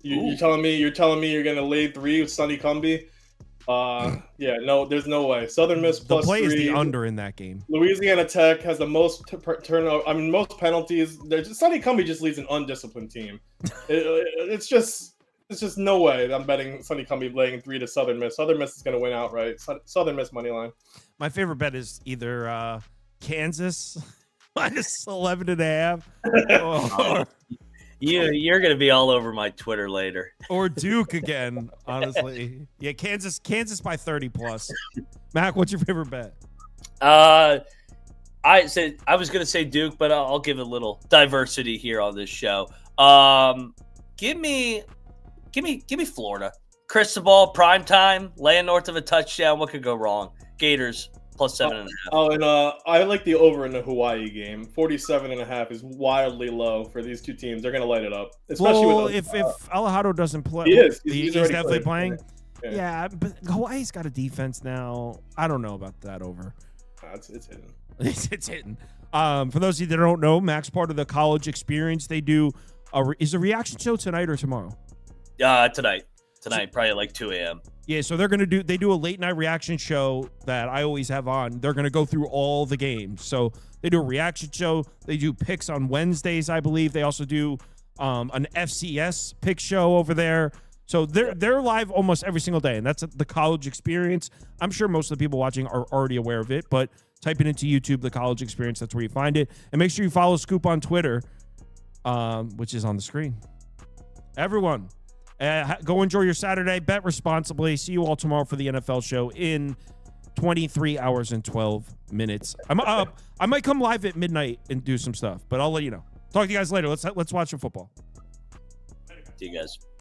You're telling me you're gonna lay 3 with Sonny Cumbie? Yeah, no, there's no way. Southern Miss +3. The play is the under in that game. Louisiana Tech has the most turnover. I mean, most penalties. Sonny Cumbie just leads an undisciplined team. It's just no way I'm betting Sonny Cumbie laying 3 to Southern Miss. Southern Miss is gonna win outright. Southern Miss money line. My favorite bet is either Kansas -11.5. Or You're going to be all over my Twitter later. Or Duke again, honestly. Yeah, Kansas by 30+. Mac, what's your favorite bet? I was going to say Duke, but I'll give a little diversity here on this show. Give me Florida. Cristobal, prime time, laying north of a touchdown. What could go wrong? Gators +7.5. Oh, and I like the over in the Hawaii game. 47.5 is wildly low for these two teams. They're going to light it up, especially if Alejandro doesn't play. He is. He's definitely playing. Yeah, but Hawaii's got a defense now. I don't know about that over. It's hidden. It's hidden. For those of you that don't know, Mac's part of the college experience. They do is a reaction show tonight or tomorrow? Tonight, probably like 2 a.m. Yeah, so they do a late night reaction show that I always have on. They're going to go through all the games. So they do a reaction show. They do picks on Wednesdays, I believe. They also do an FCS pick show over there. So they're live almost every single day, and that's the college experience. I'm sure most of the people watching are already aware of it, but type it into YouTube, the college experience. That's where you find it. And make sure you follow Scoop on Twitter, which is on the screen. Everyone. Go enjoy your Saturday. Bet responsibly. See you all tomorrow for the NFL show in 23 hours and 12 minutes. I'm up. I might come live at midnight and do some stuff, but I'll let you know. Talk to you guys later. Let's watch some football. See you guys.